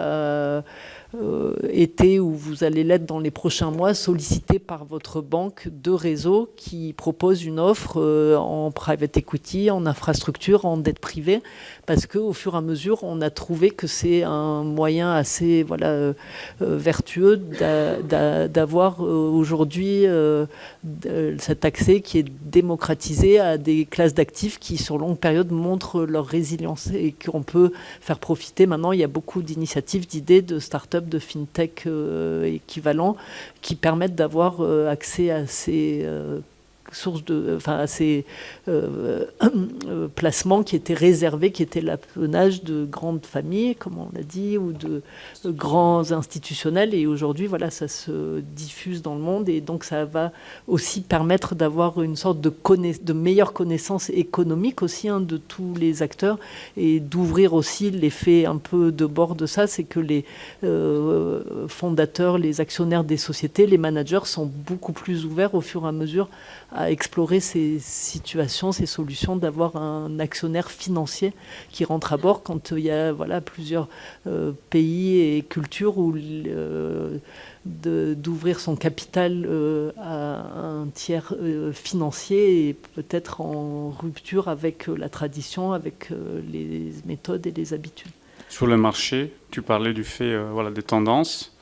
été, ou vous allez l'être dans les prochains mois, sollicité par votre banque de réseau qui propose une offre en private equity, en infrastructure, en dette privée, parce qu'au fur et à mesure, on a trouvé que c'est un moyen assez vertueux d'avoir aujourd'hui cet accès qui est démocratisé à des classes d'actifs qui, sur longue période, montrent leur résilience et qu'on peut faire profiter. Maintenant, il y a beaucoup d'initiatives, d'idées, de start-up, de fintech équivalents qui permettent d'avoir accès à ces sources à ces placements qui étaient réservés, qui étaient l'apanage de grandes familles, comme on l'a dit, ou de grands institutionnels. Et aujourd'hui, voilà, ça se diffuse dans le monde, et donc ça va aussi permettre d'avoir une sorte de meilleure connaissance économique aussi, hein, de tous les acteurs, et d'ouvrir aussi l'effet un peu de bord de ça, c'est que les fondateurs, les actionnaires des sociétés, les managers sont beaucoup plus ouverts au fur et à mesure à explorer ces situations, ces solutions, d'avoir un actionnaire financier qui rentre à bord quand il y a plusieurs pays et cultures où d'ouvrir son capital à un tiers financier et peut-être en rupture avec la tradition, avec les méthodes et les habitudes. Sur le marché, tu parlais du fait des tendances.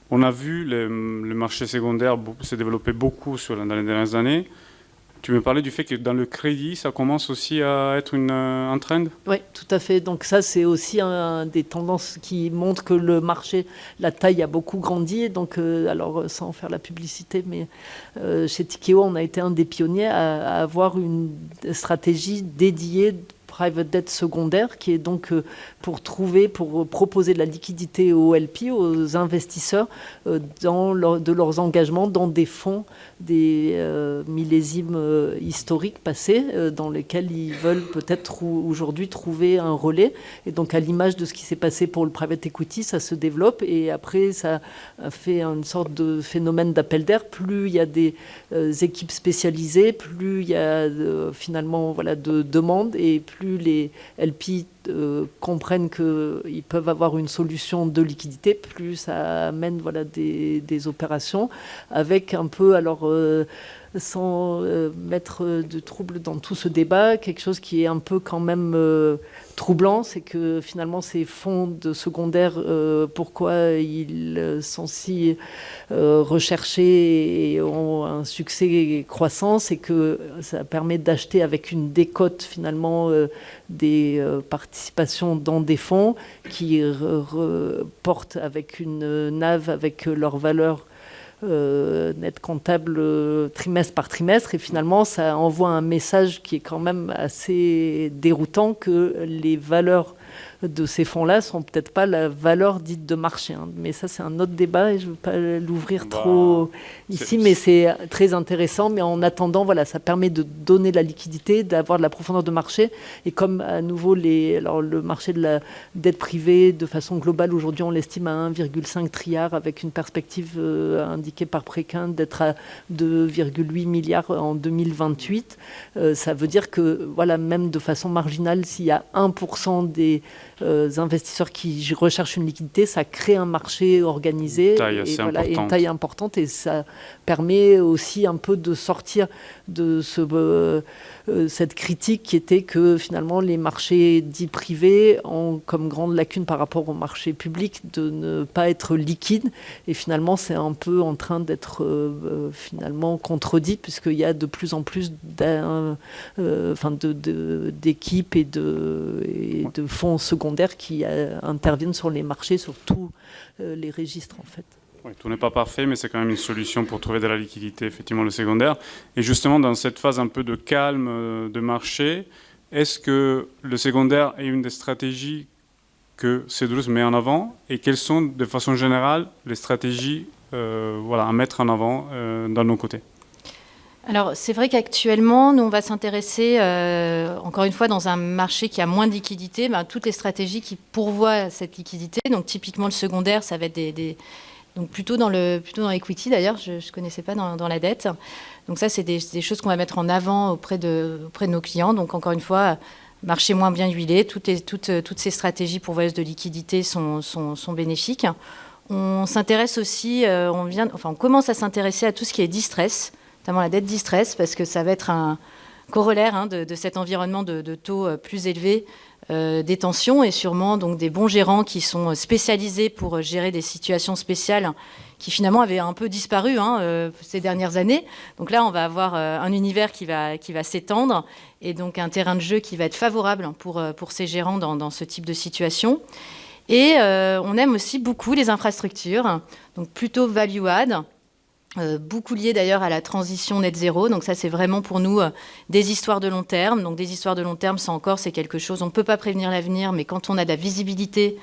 On a vu le marché secondaire se développer beaucoup dans les dernières années. Tu me parlais du fait que dans le crédit, ça commence aussi à être un trend ? Oui, tout à fait. Donc ça, c'est aussi un des tendances qui montrent que le marché, la taille a beaucoup grandi. Donc, alors, sans faire la publicité, mais chez Tikehau, on a été un des pionniers à avoir une stratégie dédiée private debt secondaire, qui est donc pour proposer de la liquidité aux LP, aux investisseurs, de leurs engagements dans des fonds, des millésimes historiques passés, dans lesquels ils veulent peut-être aujourd'hui trouver un relais. Et donc, à l'image de ce qui s'est passé pour le private equity, ça se développe, et après, ça a fait une sorte de phénomène d'appel d'air. Plus il y a des équipes spécialisées, plus il y a finalement de demandes, et plus les LP comprennent qu'ils peuvent avoir une solution de liquidité, plus ça amène des opérations avec un peu, sans mettre de trouble dans tout ce débat, quelque chose qui est un peu quand même troublant, c'est que finalement ces fonds de secondaire, pourquoi ils sont si recherchés et ont un succès croissant, c'est que ça permet d'acheter avec une décote finalement des participations dans des fonds qui portent avec une NAV, avec leur valeur net comptable trimestre par trimestre, et finalement ça envoie un message qui est quand même assez déroutant, que les valeurs de ces fonds-là sont peut-être pas la valeur dite de marché, hein. Mais ça, c'est un autre débat et je ne veux pas l'ouvrir trop ici, mais c'est très intéressant. Mais en attendant, voilà, ça permet de donner de la liquidité, d'avoir de la profondeur de marché. Et comme à nouveau, le marché de la dette privée, de façon globale, aujourd'hui, on l'estime à 1,5 trilliard, avec une perspective indiquée par Préquin d'être à 2,8 milliards en 2028. Ça veut dire que, voilà, même de façon marginale, s'il y a 1% des investisseurs qui recherchent une liquidité, ça crée un marché organisé, une taille importante, et ça permet aussi un peu de sortir de cette critique qui était que finalement les marchés dits privés ont comme grande lacune par rapport au marché public de ne pas être liquides, et finalement c'est un peu en train d'être finalement contredit, puisqu'il y a de plus en plus d'équipes et de fonds secondaires qui interviennent sur les marchés, sur tous les registres en fait. Oui, tout n'est pas parfait, mais c'est quand même une solution pour trouver de la liquidité, effectivement, le secondaire. Et justement, dans cette phase un peu de calme de marché, est-ce que le secondaire est une des stratégies que Cedrus met en avant, et quelles sont, de façon générale, les stratégies à mettre en avant dans nos côtés? Alors, c'est vrai qu'actuellement, nous, on va s'intéresser, encore une fois, dans un marché qui a moins de liquidité, toutes les stratégies qui pourvoient cette liquidité. Donc, typiquement, le secondaire, ça va être donc plutôt dans l'equity, d'ailleurs, je ne connaissais pas dans la dette. Donc ça, c'est des choses qu'on va mettre en avant auprès de nos clients. Donc, encore une fois, marché moins bien huilé, toutes ces stratégies pourvoyeuses de liquidité sont bénéfiques. On s'intéresse aussi, on commence à s'intéresser à tout ce qui est distress, notamment la dette distress, parce que ça va être un corollaire de cet environnement de taux plus élevés, des tensions, et sûrement donc des bons gérants qui sont spécialisés pour gérer des situations spéciales qui finalement avaient un peu disparu ces dernières années. Donc là, on va avoir un univers qui va s'étendre, et donc un terrain de jeu qui va être favorable pour ces gérants dans ce type de situation. Et on aime aussi beaucoup les infrastructures, donc plutôt value-add, beaucoup lié d'ailleurs à la transition net zéro. Donc ça, c'est vraiment pour nous des histoires de long terme. Donc des histoires de long terme, ça encore, c'est quelque chose, on ne peut pas prévenir l'avenir, mais quand on a de la visibilité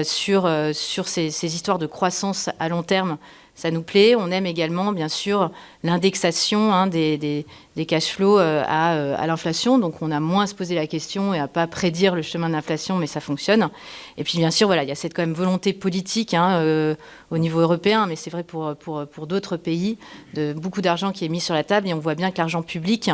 sur ces histoires de croissance à long terme, ça nous plaît. On aime également, bien sûr, l'indexation des cash flows à l'inflation. Donc, on a moins à se poser la question et à pas prédire le chemin de l'inflation, mais ça fonctionne. Et puis, bien sûr, voilà, il y a cette quand même volonté politique au niveau européen, mais c'est vrai pour d'autres pays, de beaucoup d'argent qui est mis sur la table. Et on voit bien que l'argent public,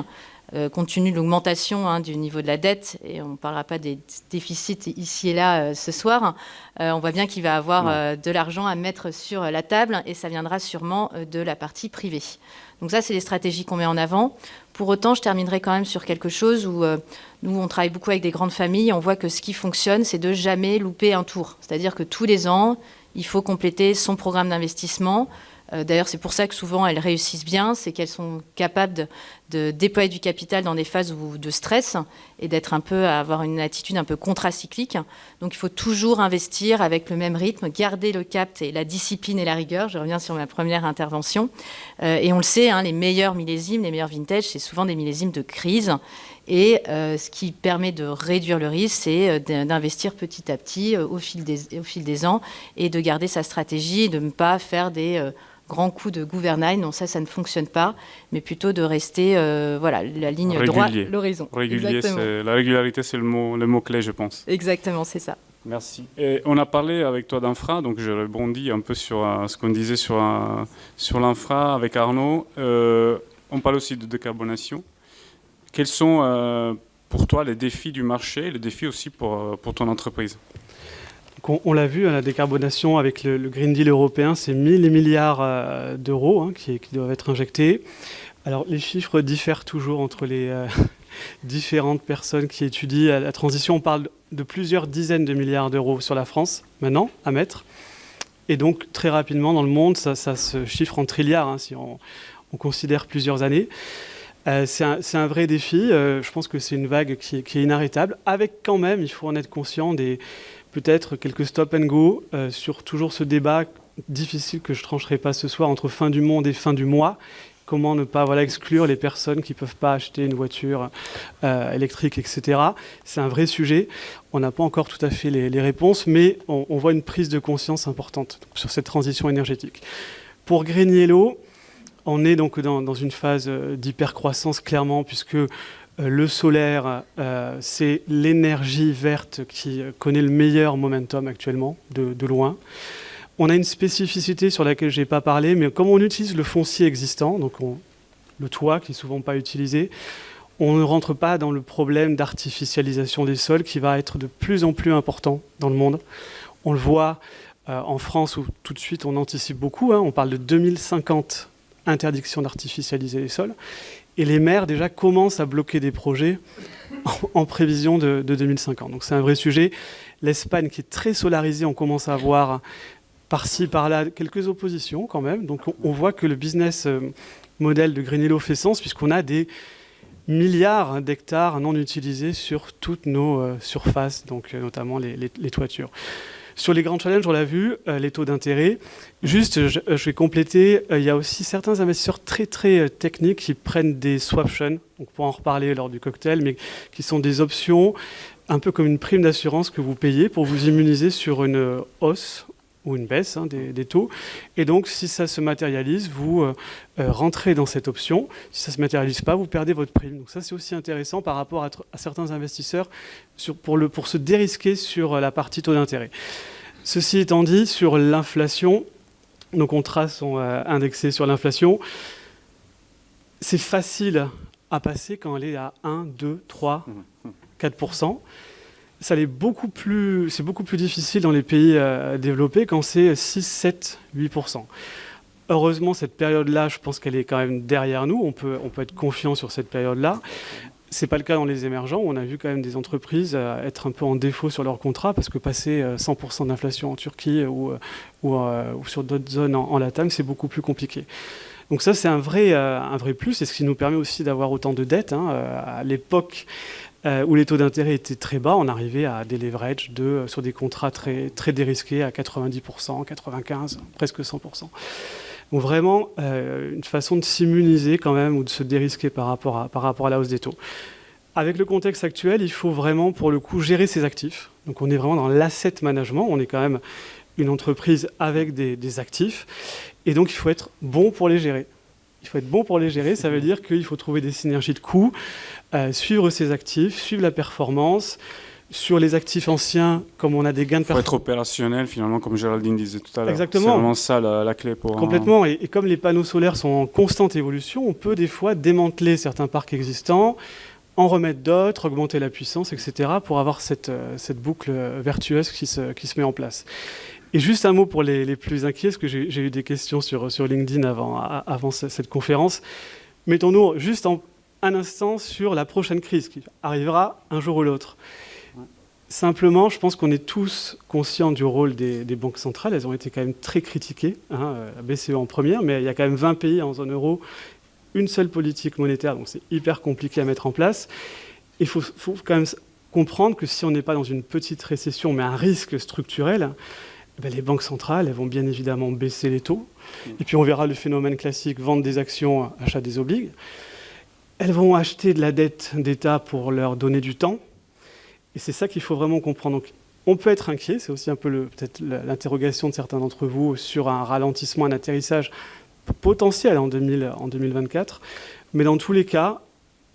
compte tenu de l'augmentation du niveau de la dette, et on ne parlera pas des déficits ici et là ce soir, on voit bien qu'il va avoir de l'argent à mettre sur la table, et ça viendra sûrement de la partie privée. Donc ça, c'est les stratégies qu'on met en avant. Pour autant, je terminerai quand même sur quelque chose où nous, on travaille beaucoup avec des grandes familles. On voit que ce qui fonctionne, c'est de jamais louper un tour. C'est-à-dire que tous les ans, il faut compléter son programme d'investissement. D'ailleurs, c'est pour ça que souvent, elles réussissent bien, c'est qu'elles sont capables de déployer du capital dans des phases de stress et avoir une attitude un peu contracyclique. Donc, il faut toujours investir avec le même rythme, garder le cap et la discipline et la rigueur. Je reviens sur ma première intervention. Et on le sait, les meilleurs millésimes, les meilleurs vintages, c'est souvent des millésimes de crise. Et ce qui permet de réduire le risque, c'est d'investir petit à petit au fil des ans, et de garder sa stratégie, de ne pas faire des grands coups de gouvernail. Non, ça ne fonctionne pas, mais plutôt de rester la ligne droite, l'horizon. Régulier, la régularité, c'est le mot-clé, je pense. Exactement, c'est ça. Merci. Et on a parlé avec toi d'infra, donc je rebondis un peu sur ce qu'on disait sur l'infra avec Arnaud. On parle aussi de décarbonation. Quels sont pour toi les défis du marché, les défis aussi pour ton entreprise? On l'a vu, la décarbonation avec le Green Deal européen, c'est 1000 milliards d'euros qui doivent être injectés. Alors les chiffres diffèrent toujours entre les différentes personnes qui étudient la transition. On parle de plusieurs dizaines de milliards d'euros sur la France maintenant à mettre. Et donc très rapidement dans le monde, ça se chiffre en trilliards si on considère plusieurs années. C'est un vrai défi. Je pense que c'est une vague qui est inarrêtable, avec quand même, il faut en être conscient, peut-être quelques stop and go sur toujours ce débat difficile que je ne trancherai pas ce soir entre fin du monde et fin du mois. Comment ne pas exclure les personnes qui ne peuvent pas acheter une voiture électrique, etc. C'est un vrai sujet. On n'a pas encore tout à fait les réponses, mais on voit une prise de conscience importante sur cette transition énergétique. Pour GreenYellow, on est donc dans une phase d'hypercroissance, clairement, puisque le solaire, c'est l'énergie verte qui connaît le meilleur momentum actuellement, de loin. On a une spécificité sur laquelle je n'ai pas parlé, mais comme on utilise le foncier existant, donc le toit qui n'est souvent pas utilisé, on ne rentre pas dans le problème d'artificialisation des sols qui va être de plus en plus important dans le monde. On le voit en France où tout de suite on anticipe beaucoup, on parle de 2050 interdiction d'artificialiser les sols, et les maires déjà commencent à bloquer des projets en prévision de 2050. Donc c'est un vrai sujet. L'Espagne qui est très solarisée, on commence à voir par-ci, par-là, quelques oppositions quand même. Donc on voit que le business model de GreenYellow fait sens puisqu'on a des milliards d'hectares non utilisés sur toutes nos surfaces, donc notamment les toitures. Sur les grands challenges, on l'a vu, les taux d'intérêt. Juste, je vais compléter, il y a aussi certains investisseurs très très techniques qui prennent des swaptions, on pourra en reparler lors du cocktail, mais qui sont des options un peu comme une prime d'assurance que vous payez pour vous immuniser sur une hausse ou une baisse des taux. Et donc, si ça se matérialise, vous rentrez dans cette option. Si ça ne se matérialise pas, vous perdez votre prime. Donc ça, c'est aussi intéressant par rapport à certains investisseurs pour se dérisquer sur la partie taux d'intérêt. Ceci étant dit, sur l'inflation, nos contrats sont indexés sur l'inflation. C'est facile à passer quand elle est à 1, 2, 3, 4%. C'est beaucoup plus difficile dans les pays développés quand c'est 6, 7, 8%. Heureusement, cette période-là, je pense qu'elle est quand même derrière nous. On peut être confiant sur cette période-là. Ce n'est pas le cas dans les émergents. On a vu quand même des entreprises être un peu en défaut sur leurs contrats parce que passer 100% d'inflation en Turquie ou sur d'autres zones en Latam, c'est beaucoup plus compliqué. Donc ça, c'est un vrai plus. C'est ce qui nous permet aussi d'avoir autant de dettes. À l'époque où les taux d'intérêt étaient très bas, on arrivait à des leverages sur des contrats très, très dérisqués à 90%, 95%, presque 100%. Donc vraiment, une façon de s'immuniser quand même ou de se dérisquer par rapport à la hausse des taux. Avec le contexte actuel, il faut vraiment, pour le coup, gérer ses actifs. Donc on est vraiment dans l'asset management. On est quand même une entreprise avec des actifs. Et donc il faut être bon pour les gérer. Il faut être bon pour les gérer, ça veut dire qu'il faut trouver des synergies de coûts, suivre ses actifs, suivre la performance. Sur les actifs anciens, comme on a des gains de performance. Il faut être opérationnel, finalement, comme Géraldine disait tout à l'heure. Exactement. C'est vraiment ça la clé pour... Complètement. Et comme les panneaux solaires sont en constante évolution, on peut des fois démanteler certains parcs existants, en remettre d'autres, augmenter la puissance, etc., pour avoir cette boucle vertueuse qui se met en place. Et juste un mot pour les plus inquiets, parce que j'ai eu des questions sur LinkedIn avant cette conférence. Mettons-nous juste un instant sur la prochaine crise qui arrivera un jour ou l'autre. Simplement, je pense qu'on est tous conscients du rôle des banques centrales. Elles ont été quand même très critiquées, la BCE en première, mais il y a quand même 20 pays en zone euro, une seule politique monétaire, donc c'est hyper compliqué à mettre en place. Il faut quand même comprendre que si on n'est pas dans une petite récession, mais un risque structurel, les banques centrales, elles vont bien évidemment baisser les taux. Et puis on verra le phénomène classique, vente des actions, achat des obliges. Elles vont acheter de la dette d'État pour leur donner du temps. Et c'est ça qu'il faut vraiment comprendre. Donc, on peut être inquiet, c'est aussi un peu peut-être l'interrogation de certains d'entre vous sur un ralentissement, un atterrissage potentiel en 2024. Mais dans tous les cas,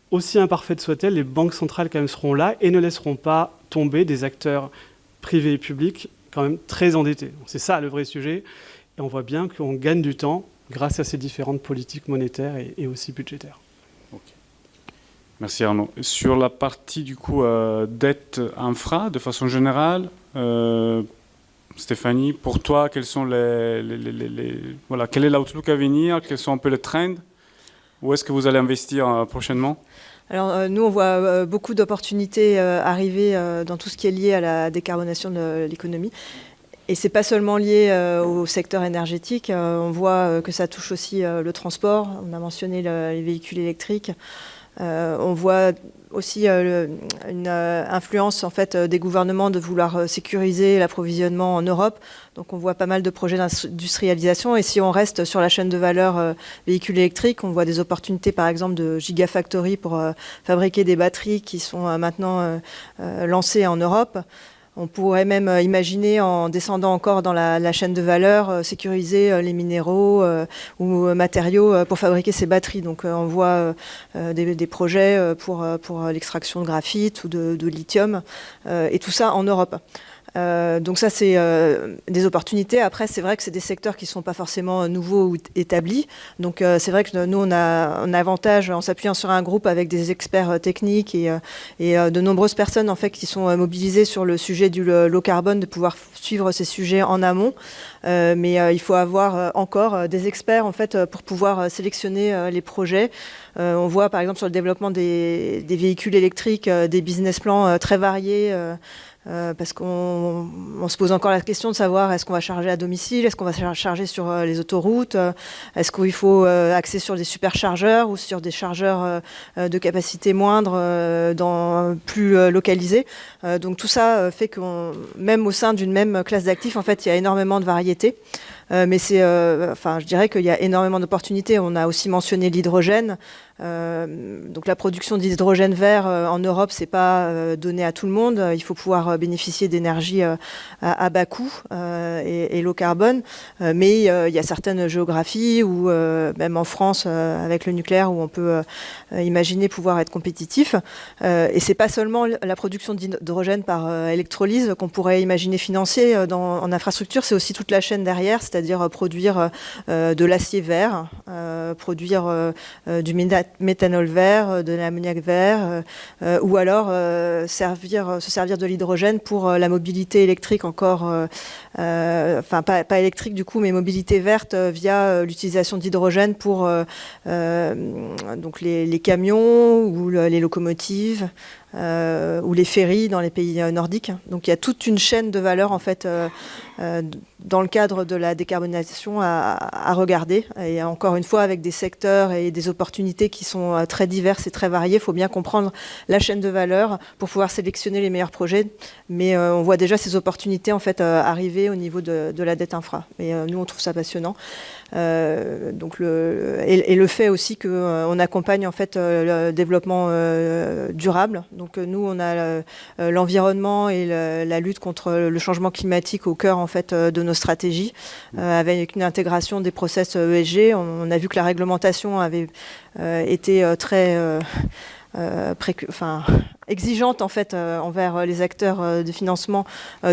aussi imparfaites soient-elles, les banques centrales quand même seront là et ne laisseront pas tomber des acteurs privés et publics quand même très endettés. Donc, c'est ça le vrai sujet. Et on voit bien qu'on gagne du temps grâce à ces différentes politiques monétaires et aussi budgétaires. Okay. Merci Arnaud. Sur la partie du coup dette infra, de façon générale, Stéphanie, pour toi, quels sont voilà, quel est l'outlook à venir? Quels sont un peu les trends? Où est-ce que vous allez investir prochainement? Alors nous, on voit beaucoup d'opportunités arriver dans tout ce qui est lié à la décarbonation de l'économie. Et ce n'est pas seulement lié au secteur énergétique. On voit que ça touche aussi le transport. On a mentionné les véhicules électriques. On voit aussi une influence en fait des gouvernements de vouloir sécuriser l'approvisionnement en Europe. Donc on voit pas mal de projets d'industrialisation. Et si on reste sur la chaîne de valeur véhicules électriques, on voit des opportunités par exemple de gigafactory pour fabriquer des batteries qui sont maintenant lancées en Europe. On pourrait même imaginer, en descendant encore dans la chaîne de valeur, sécuriser les minéraux ou matériaux pour fabriquer ces batteries. Donc on voit des projets pour l'extraction de graphite ou de lithium, et tout ça en Europe. Donc ça, c'est des opportunités. Après, c'est vrai que c'est des secteurs qui ne sont pas forcément nouveaux ou établis. Donc c'est vrai que nous, on a un avantage en s'appuyant sur un groupe avec des experts techniques et de nombreuses personnes en fait, qui sont mobilisées sur le sujet du low carbone, de pouvoir suivre ces sujets en amont. Mais il faut avoir encore des experts en fait, pour pouvoir sélectionner les projets. On voit par exemple sur le développement des véhicules électriques des business plans très variés. Parce qu'on se pose encore la question de savoir est-ce qu'on va charger à domicile, est-ce qu'on va charger sur les autoroutes, est-ce qu'il faut axer sur des superchargeurs ou sur des chargeurs de capacité moindre, plus localisés. Donc tout ça fait que même au sein d'une même classe d'actifs, en fait, il y a énormément de variétés. Mais je dirais qu'il y a énormément d'opportunités. On a aussi mentionné l'hydrogène. Donc la production d'hydrogène vert en Europe, c'est pas donné à tout le monde. Il faut pouvoir bénéficier d'énergie à bas coût et low carbone. Mais il y a certaines géographies où, même en France, avec le nucléaire, où on peut imaginer pouvoir être compétitif. Et c'est pas seulement la production d'hydrogène par électrolyse qu'on pourrait imaginer financer en infrastructure, c'est aussi toute la chaîne derrière, c'est-à-dire produire de l'acier vert, produire du méthanol vert, de l'ammoniac vert, ou alors se servir de l'hydrogène pour la mobilité électrique encore, pas électrique du coup, mais mobilité verte via l'utilisation d'hydrogène pour donc les camions ou les locomotives. Ou les ferries dans les pays nordiques. Donc il y a toute une chaîne de valeur en fait dans le cadre de la décarbonisation à regarder. Et encore une fois, avec des secteurs et des opportunités qui sont très diverses et très variées, il faut bien comprendre la chaîne de valeur pour pouvoir sélectionner les meilleurs projets. Mais on voit déjà ces opportunités en fait arriver au niveau de la dette infra. Et nous, on trouve ça passionnant. Donc le fait aussi qu'on accompagne en fait le développement durable. Donc nous, on a l'environnement et la lutte contre le changement climatique au cœur en fait de nos stratégies, avec une intégration des process ESG. On a vu que la réglementation avait été très exigeante en fait envers les acteurs de financement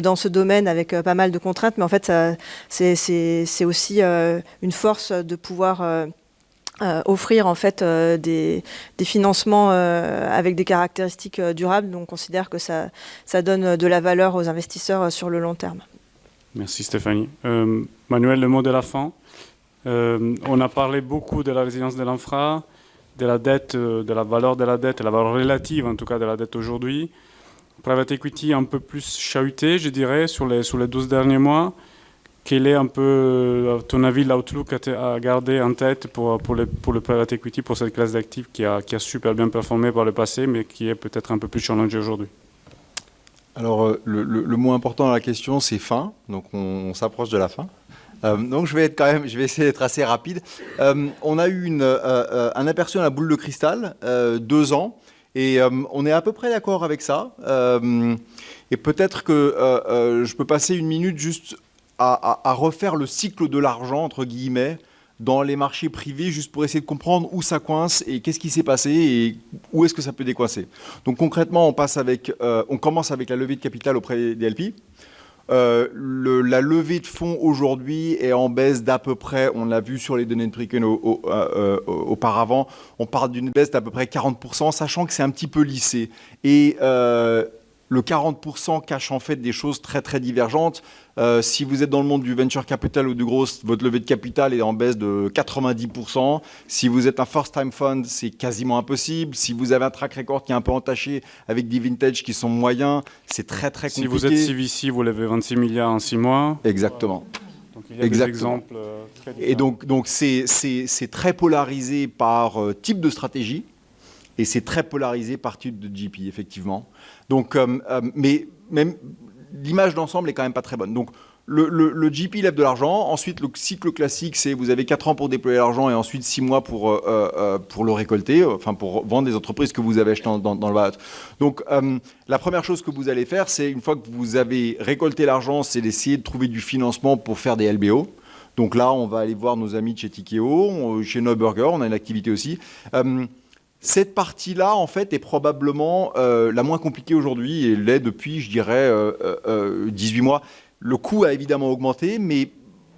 dans ce domaine, avec pas mal de contraintes. Mais en fait, c'est aussi une force de pouvoir offrir en fait des financements avec des caractéristiques durables. Donc on considère que ça donne de la valeur aux investisseurs sur le long terme. Merci Stéphanie. Manuel, le mot de la fin. On a parlé beaucoup de la résilience de l'infra, de la dette, de la valeur de la dette, la valeur relative en tout cas de la dette aujourd'hui. Private equity un peu plus chahuté, je dirais, sur les 12 derniers mois. Quel est un peu, à ton avis, l'outlook à garder en tête pour le private equity, pour cette classe d'actifs qui a super bien performé par le passé, mais qui est peut-être un peu plus challengée aujourd'hui? Alors, le mot important dans la question, c'est fin. Donc, on s'approche de la fin. Donc, je vais essayer d'être assez rapide. On a eu un aperçu dans la boule de cristal, 2 ans, et on est à peu près d'accord avec ça. Et peut-être que je peux passer une minute juste à refaire le cycle de l'argent, entre guillemets, dans les marchés privés, juste pour essayer de comprendre où ça coince et qu'est-ce qui s'est passé et où est-ce que ça peut décoincer. Donc concrètement, on commence avec la levée de capital auprès des LP. La levée de fonds aujourd'hui est en baisse d'à peu près, on l'a vu sur les données de Preqin auparavant, on parle d'une baisse d'à peu près 40%, sachant que c'est un petit peu lissé. Et le 40% cache en fait des choses très très divergentes. Si vous êtes dans le monde du venture capital ou du growth, votre levée de capital est en baisse de 90%. Si vous êtes un first time fund, c'est quasiment impossible. Si vous avez un track record qui est un peu entaché avec des vintages qui sont moyens, c'est très très compliqué. Si vous êtes CVC, vous levez 26 milliards en 6 mois. Exactement. Donc il y a des exemples très différents. Et donc c'est très polarisé par type de stratégie. et c'est très polarisé par type de GP, effectivement. Donc, mais même l'image d'ensemble est quand même pas très bonne. Donc, le GP lève de l'argent. Ensuite, le cycle classique, c'est vous avez 4 ans pour déployer l'argent et ensuite 6 mois pour le récolter, enfin pour vendre des entreprises que vous avez achetées dans le buyout. Donc, la première chose que vous allez faire, c'est une fois que vous avez récolté l'argent, c'est d'essayer de trouver du financement pour faire des LBO. Donc là, on va aller voir nos amis de chez Tikeo, chez Neuberger, on a une activité aussi. Cette partie-là, en fait, est probablement la moins compliquée aujourd'hui et l'est depuis, je dirais, 18 mois. Le coût a évidemment augmenté, mais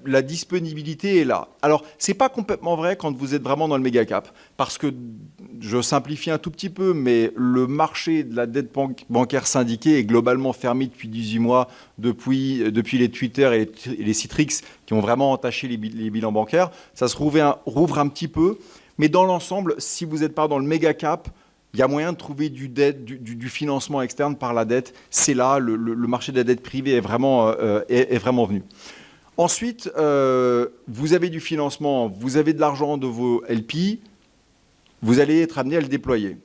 la disponibilité est là. Alors, ce n'est pas complètement vrai quand vous êtes vraiment dans le méga cap, parce que, je simplifie un tout petit peu, mais le marché de la dette bancaire syndiquée est globalement fermé depuis 18 mois, depuis les Twitter et les Citrix qui ont vraiment entaché les bilans bancaires. Ça se rouvre un petit peu, mais dans l'ensemble, si vous n'êtes pas dans le méga cap, il y a moyen de trouver du financement externe par la dette. C'est là, le marché de la dette privée est vraiment venu. Ensuite, vous avez du financement, vous avez de l'argent de vos LP, vous allez être amené à le déployer.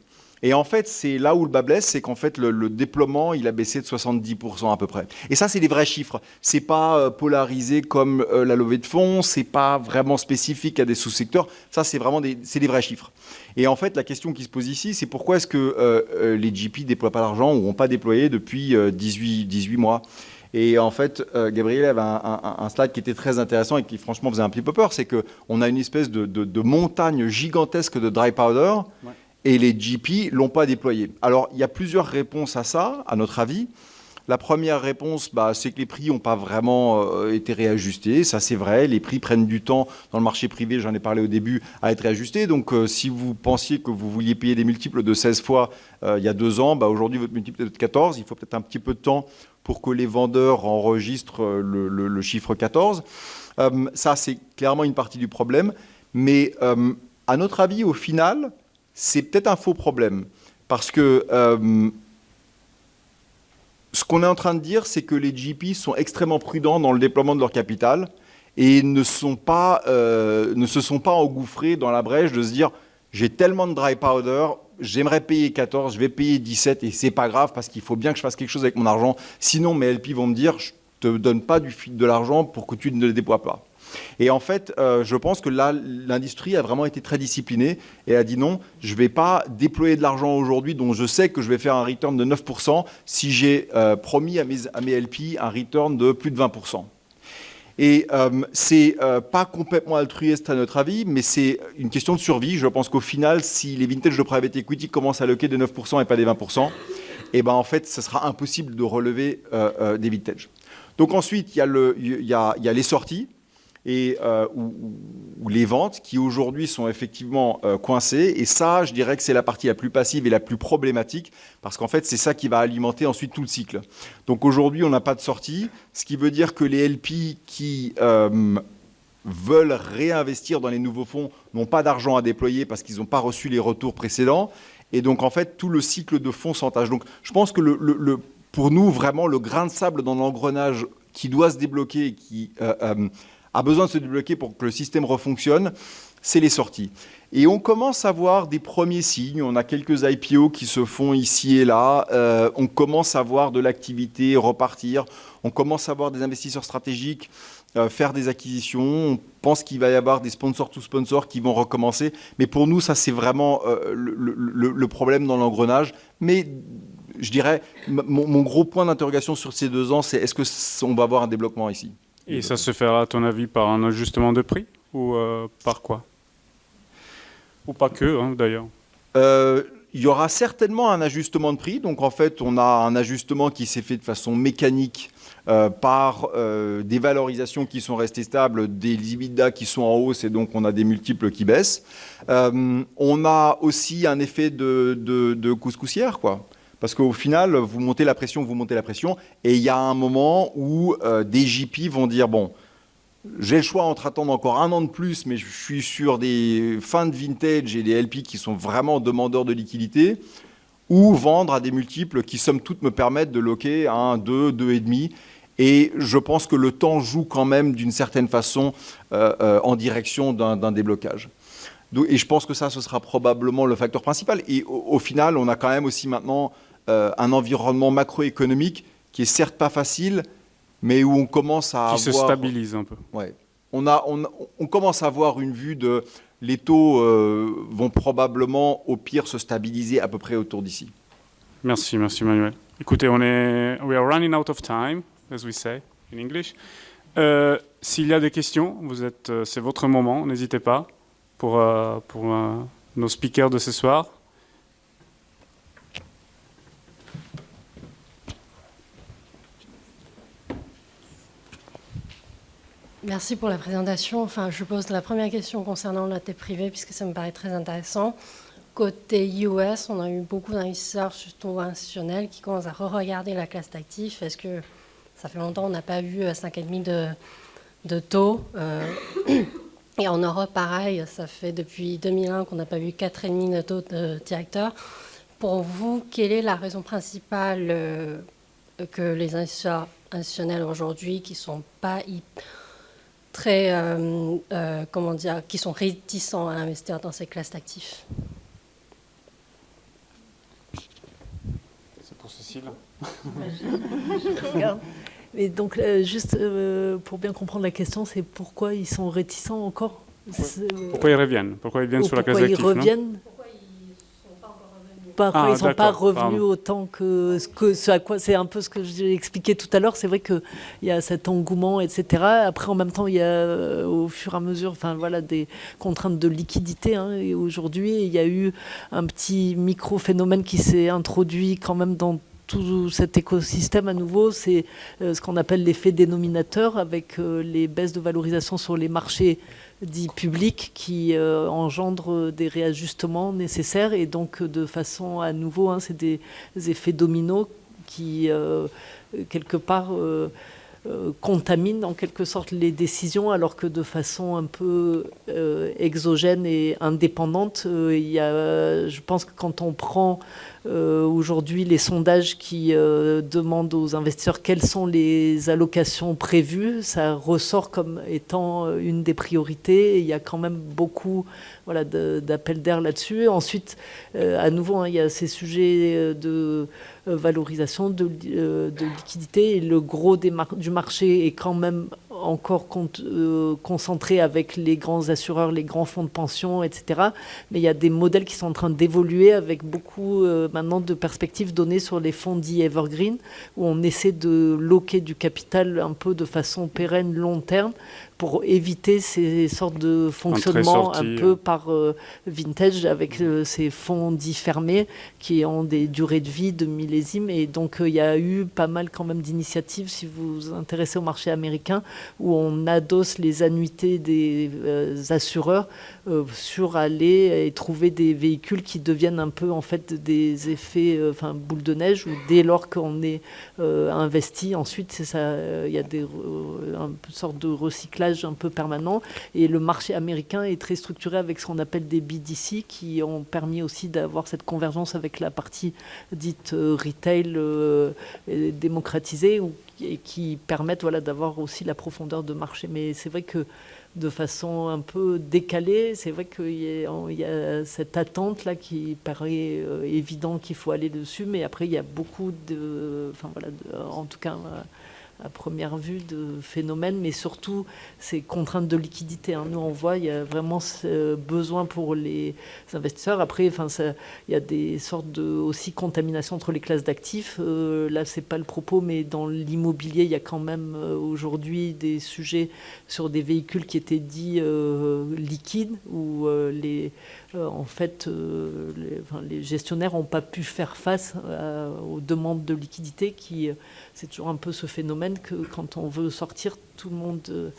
Et en fait, c'est là où le bas blesse, c'est qu'en fait, le déploiement, il a baissé de 70% à peu près. Et ça, c'est des vrais chiffres. C'est pas polarisé comme la levée de fonds, c'est pas vraiment spécifique à des sous-secteurs. Ça, c'est vraiment des vrais chiffres. Et en fait, la question qui se pose ici, c'est pourquoi est-ce que les GP ne déploient pas l'argent ou n'ont pas déployé depuis 18 mois. Et en fait, Gabriel avait un slide qui était très intéressant et qui franchement faisait un petit peu peur, c'est qu'on a une espèce de montagne gigantesque de dry powder. Ouais. Et les GP ne l'ont pas déployé. Alors, il y a plusieurs réponses à ça, à notre avis. La première réponse, c'est que les prix n'ont pas vraiment été réajustés. Ça, c'est vrai. Les prix prennent du temps dans le marché privé, j'en ai parlé au début, à être réajustés. Donc, si vous pensiez que vous vouliez payer des multiples de 16 fois il y a 2 ans, aujourd'hui, votre multiple est de 14. Il faut peut-être un petit peu de temps pour que les vendeurs enregistrent le chiffre 14. Ça, c'est clairement une partie du problème. Mais à notre avis, au final, c'est peut-être un faux problème. Parce que ce qu'on est en train de dire, c'est que les GP sont extrêmement prudents dans le déploiement de leur capital et ne se sont pas engouffrés dans la brèche de se dire « j'ai tellement de dry powder, j'aimerais payer 14, je vais payer 17 et c'est pas grave parce qu'il faut bien que je fasse quelque chose avec mon argent. Sinon, mes LP vont me dire « je te donne pas de l'argent pour que tu ne le déploies pas ». Et en fait, je pense que là, l'industrie a vraiment été très disciplinée et a dit non, je ne vais pas déployer de l'argent aujourd'hui dont je sais que je vais faire un return de 9% si j'ai promis à mes LP un return de plus de 20%. Et c'est pas complètement altruiste à notre avis, mais c'est une question de survie. Je pense qu'au final, si les vintage de private equity commencent à loquer des 9% et pas des 20%, et ben en fait, ce sera impossible de relever des vintage. Donc ensuite, il y a les sorties. Et ou les ventes qui aujourd'hui sont effectivement coincées. Et ça, je dirais que c'est la partie la plus passive et la plus problématique parce qu'en fait, c'est ça qui va alimenter ensuite tout le cycle. Donc aujourd'hui, on n'a pas de sortie, ce qui veut dire que les LP qui veulent réinvestir dans les nouveaux fonds n'ont pas d'argent à déployer parce qu'ils n'ont pas reçu les retours précédents. Et donc, en fait, tout le cycle de fonds s'entache. Donc, je pense que pour nous, vraiment, le grain de sable dans l'engrenage qui doit se débloquer et qui a besoin de se débloquer pour que le système refonctionne, c'est les sorties. Et on commence à voir des premiers signes. On a quelques IPO qui se font ici et là. On commence à voir de l'activité repartir. On commence à voir des investisseurs stratégiques faire des acquisitions. On pense qu'il va y avoir des sponsors to sponsors qui vont recommencer. Mais pour nous, ça, c'est vraiment le problème dans l'engrenage. Mais je dirais, mon gros point d'interrogation sur ces 2 ans, c'est est-ce qu'on va avoir un débloquement ici ? Et ça se fera, à ton avis, par un ajustement de prix ou par quoi? Ou pas que, hein, d'ailleurs. Il y aura certainement un ajustement de prix. Donc, en fait, on a un ajustement qui s'est fait de façon mécanique par des valorisations qui sont restées stables, des EBITDA qui sont en hausse et donc on a des multiples qui baissent. On a aussi un effet de couscoussière, quoi. Parce qu'au final, vous montez la pression, et il y a un moment où des JP vont dire, bon, j'ai le choix entre attendre encore 1 an de plus, mais je suis sur des fins de vintage et des LP qui sont vraiment demandeurs de liquidité, ou vendre à des multiples qui, somme toute, me permettent de loquer à 1, 2, 2,5. Et je pense que le temps joue quand même d'une certaine façon en direction d'un déblocage. Et je pense que ça, ce sera probablement le facteur principal. Et au final, on a quand même aussi maintenant un environnement macroéconomique qui est certes pas facile, mais où on commence à Qui se avoir... stabilise un peu. Ouais. On commence à avoir une vue de... Les taux vont probablement, au pire, se stabiliser à peu près autour d'ici. Merci Manuel. Écoutez, we are running out of time, as we say in English. S'il y a des questions, c'est votre moment, n'hésitez pas pour nos speakers de ce soir. Merci pour la présentation. Enfin, je pose la première question concernant la tête privée, puisque ça me paraît très intéressant. Côté US, on a eu beaucoup d'investisseurs, surtout institutionnels, qui commencent à re-regarder la classe d'actifs. Est-ce que ça fait longtemps qu'on n'a pas vu 5,5 de taux et en Europe, pareil, ça fait depuis 2001 qu'on n'a pas vu 4,5 de taux de directeur. Pour vous, quelle est la raison principale que les investisseurs institutionnels aujourd'hui, qui sont pas très, qui sont réticents à investir dans ces classes d'actifs? C'est pour Cécile. Et donc, juste pour bien comprendre la question, c'est pourquoi ils sont réticents encore? Pourquoi ils reviennent? Pourquoi ils viennent sur la classe d'actifs? Pourquoi ils reviennent? Pourquoi ils ne sont pas revenus autant que ce à quoi, c'est un peu ce que j'ai expliqué tout à l'heure. C'est vrai qu'il y a cet engouement, etc. Après, en même temps, il y a au fur et à mesure, enfin voilà, des contraintes de liquidité. Hein, et aujourd'hui, il y a eu un petit micro-phénomène qui s'est introduit quand même dans tout cet écosystème à nouveau, c'est ce qu'on appelle l'effet dénominateur, avec les baisses de valorisation sur les marchés dits publics qui engendrent des réajustements nécessaires, et donc de façon à nouveau, hein, c'est des effets dominos qui quelque part contaminent en quelque sorte les décisions, alors que de façon un peu exogène et indépendante, il y a, je pense que quand on prend aujourd'hui les sondages qui demandent aux investisseurs quelles sont les allocations prévues, ça ressort comme étant une des priorités, et il y a quand même beaucoup d'appels d'air là-dessus. Ensuite, à nouveau, hein, il y a ces sujets de valorisation, de liquidité, et le gros du marché est quand même encore concentré avec les grands assureurs, les grands fonds de pension, etc. Mais il y a des modèles qui sont en train d'évoluer avec beaucoup maintenant de perspectives données sur les fonds dits evergreen, où on essaie de loquer du capital un peu de façon pérenne, long terme, pour éviter ces sortes de fonctionnements un peu par vintage, avec ces fonds dits fermés qui ont des durées de vie de millésimes. Et donc il y a eu pas mal quand même d'initiatives, si vous vous intéressez au marché américain, où on adosse les annuités des assureurs sur aller et trouver des véhicules qui deviennent un peu en fait des effets boule de neige, où dès lors qu'on est investi, ensuite il y a une sorte de recyclage un peu permanent. Et le marché américain est très structuré avec ce qu'on appelle des BDC, qui ont permis aussi d'avoir cette convergence avec la partie dite retail démocratisée, et qui permettent d'avoir aussi la profondeur de marché. Mais c'est vrai que de façon un peu décalée, c'est vrai qu'il y a cette attente-là qui paraît évident qu'il faut aller dessus, mais après il y a beaucoup en tout cas à première vue, de phénomènes, mais surtout ces contraintes de liquidité. Hein. Nous, on voit, il y a vraiment ce besoin pour les investisseurs. Après, il y a des sortes de aussi contamination entre les classes d'actifs. Là, c'est pas le propos, mais dans l'immobilier, il y a quand même aujourd'hui des sujets sur des véhicules qui étaient dits liquides, où en fait, les gestionnaires n'ont pas pu faire face aux demandes de liquidité, c'est toujours un peu ce phénomène que quand on veut sortir, tout le monde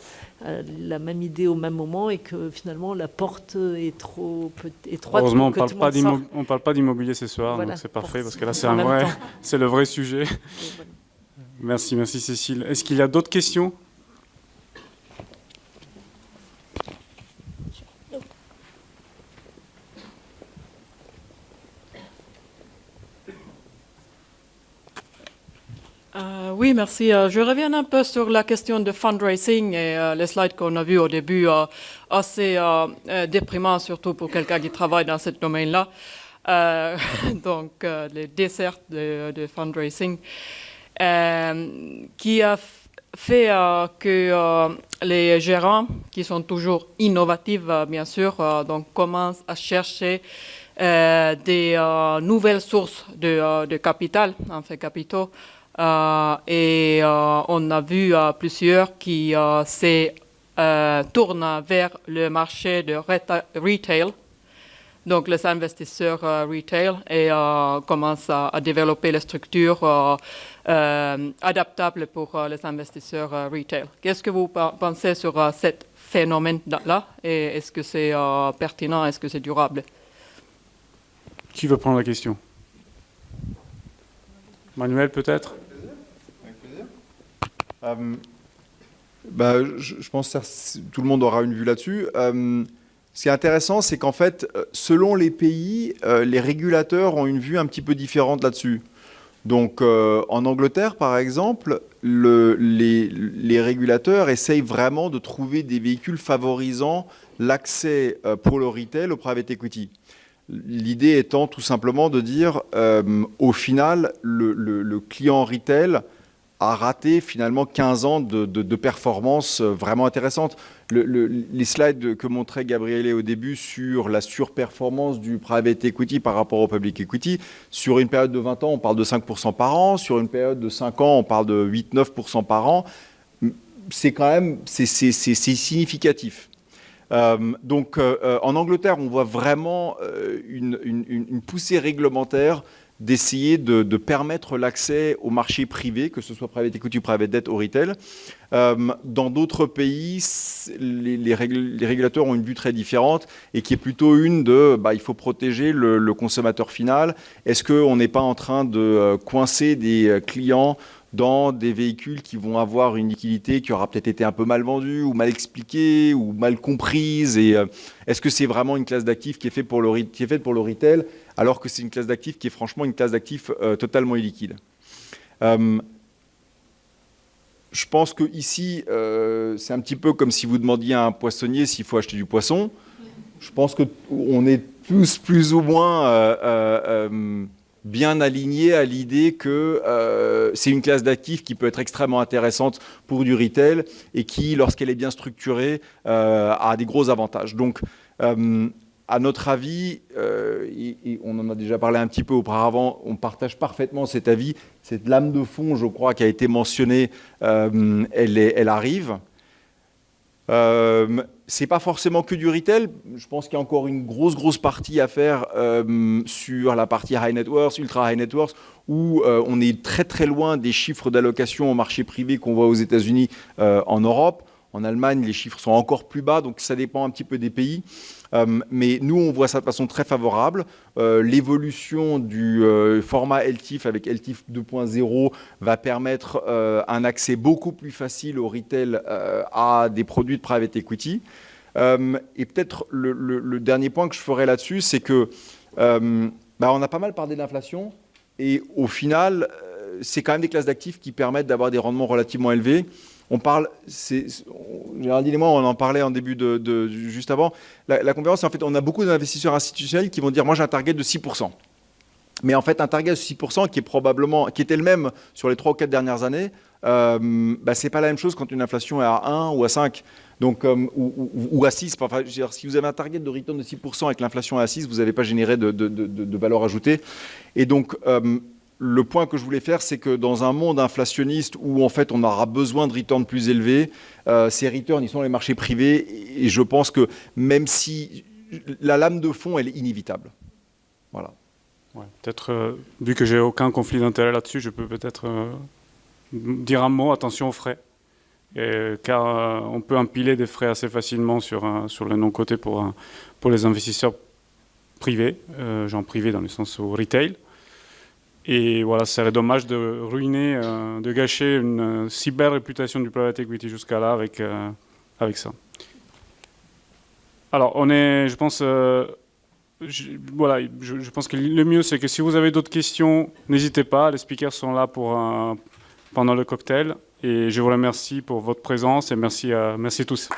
a la même idée au même moment, et que finalement la porte est trop étroite. Heureusement, on ne parle pas d'immobilier ce soir, donc c'est parfait, parce que là c'est le vrai sujet. Voilà. Merci Cécile. Est-ce qu'il y a d'autres questions ? Oui, merci. Je reviens un peu sur la question de fundraising et les slides qu'on a vus au début, assez déprimants, surtout pour quelqu'un qui travaille dans ce domaine-là. Donc, les desserts de fundraising, qui a fait que les gérants, qui sont toujours innovatifs, bien sûr, donc commencent à chercher des nouvelles sources de capital, en fait, capitaux. Et on a vu plusieurs qui tournent vers le marché de retail, donc les investisseurs retail, et commencent à développer les structures adaptables pour les investisseurs retail. Qu'est-ce que vous pensez sur ce phénomène-là, et est-ce que c'est pertinent, est-ce que c'est durable? Qui veut prendre la question? Manuel, peut-être? Je pense que tout le monde aura une vue là-dessus. Ce qui est intéressant, c'est qu'en fait, selon les pays, les régulateurs ont une vue un petit peu différente là-dessus. Donc, en Angleterre, par exemple, les régulateurs essayent vraiment de trouver des véhicules favorisant l'accès pour le retail au private equity. L'idée étant tout simplement de dire, au final, le client retail a raté finalement 15 ans de performances vraiment intéressantes. Les slides que montrait Gabriele au début sur la surperformance du private equity par rapport au public equity, sur une période de 20 ans, on parle de 5% par an, sur une période de 5 ans, on parle de 8-9% par an. C'est quand même c'est significatif. Donc en Angleterre, on voit vraiment une poussée réglementaire d'essayer de permettre l'accès au marché privé, que ce soit private equity ou private debt au retail. Dans d'autres pays, les régulateurs ont une vue très différente et qui est plutôt une de il faut protéger le consommateur final. Est-ce qu'on n'est pas en train de coincer des clients dans des véhicules qui vont avoir une liquidité qui aura peut-être été un peu mal vendue ou mal expliquée ou mal comprise, et est-ce que c'est vraiment une classe d'actifs qui est faite pour le retail alors que c'est une classe d'actifs qui est franchement une classe d'actifs totalement illiquide. Je pense que ici c'est un petit peu comme si vous demandiez à un poissonnier s'il faut acheter du poisson. Je pense qu'on est tous plus ou moins bien aligné à l'idée que c'est une classe d'actifs qui peut être extrêmement intéressante pour du retail et qui, lorsqu'elle est bien structurée, a des gros avantages. Donc, à notre avis, et on en a déjà parlé un petit peu auparavant, on partage parfaitement cet avis. Cette lame de fond, je crois, qui a été mentionnée, elle arrive. C'est pas forcément que du retail. Je pense qu'il y a encore une grosse partie à faire sur la partie high net worth, ultra high net worth, où on est très loin des chiffres d'allocation au marché privé qu'on voit aux États-Unis, en Europe. En Allemagne, les chiffres sont encore plus bas, donc ça dépend un petit peu des pays. Mais nous, on voit ça de façon très favorable. L'évolution du format LTIF avec LTIF 2.0 va permettre un accès beaucoup plus facile au retail à des produits de private equity. Et peut-être le dernier point que je ferai là-dessus, c'est que on a pas mal parlé d'inflation et au final, c'est quand même des classes d'actifs qui permettent d'avoir des rendements relativement élevés. On parle, Géraldine et moi, on en parlait en début juste avant. La conférence, en fait, on a beaucoup d'investisseurs institutionnels qui vont dire, moi j'ai un target de 6%. Mais en fait, un target de 6% qui était le même sur les 3 ou 4 dernières années, c'est pas la même chose quand une inflation est à 1 ou à 5. Donc, ou à 6. Enfin, je veux dire, si vous avez un target de return de 6% et que l'inflation est à 6, vous n'avez pas généré de valeur ajoutée. Et donc, le point que je voulais faire, c'est que dans un monde inflationniste où en fait on aura besoin de returns plus élevés, ces returns, ils sont dans les marchés privés, et je pense que même si la lame de fond, elle est inévitable. Voilà. Ouais, peut-être, vu que j'ai aucun conflit d'intérêt là-dessus, je peux peut-être dire un mot, attention aux frais. Car on peut empiler des frais assez facilement sur le non-coté pour les investisseurs privés, genre privés dans le sens au retail. Et voilà, ce serait dommage de ruiner, de gâcher une si belle réputation du private equity jusqu'à là avec ça. Alors, je pense pense que le mieux, c'est que si vous avez d'autres questions, n'hésitez pas. Les speakers sont là pour pendant le cocktail. Et je vous remercie pour votre présence et merci tous.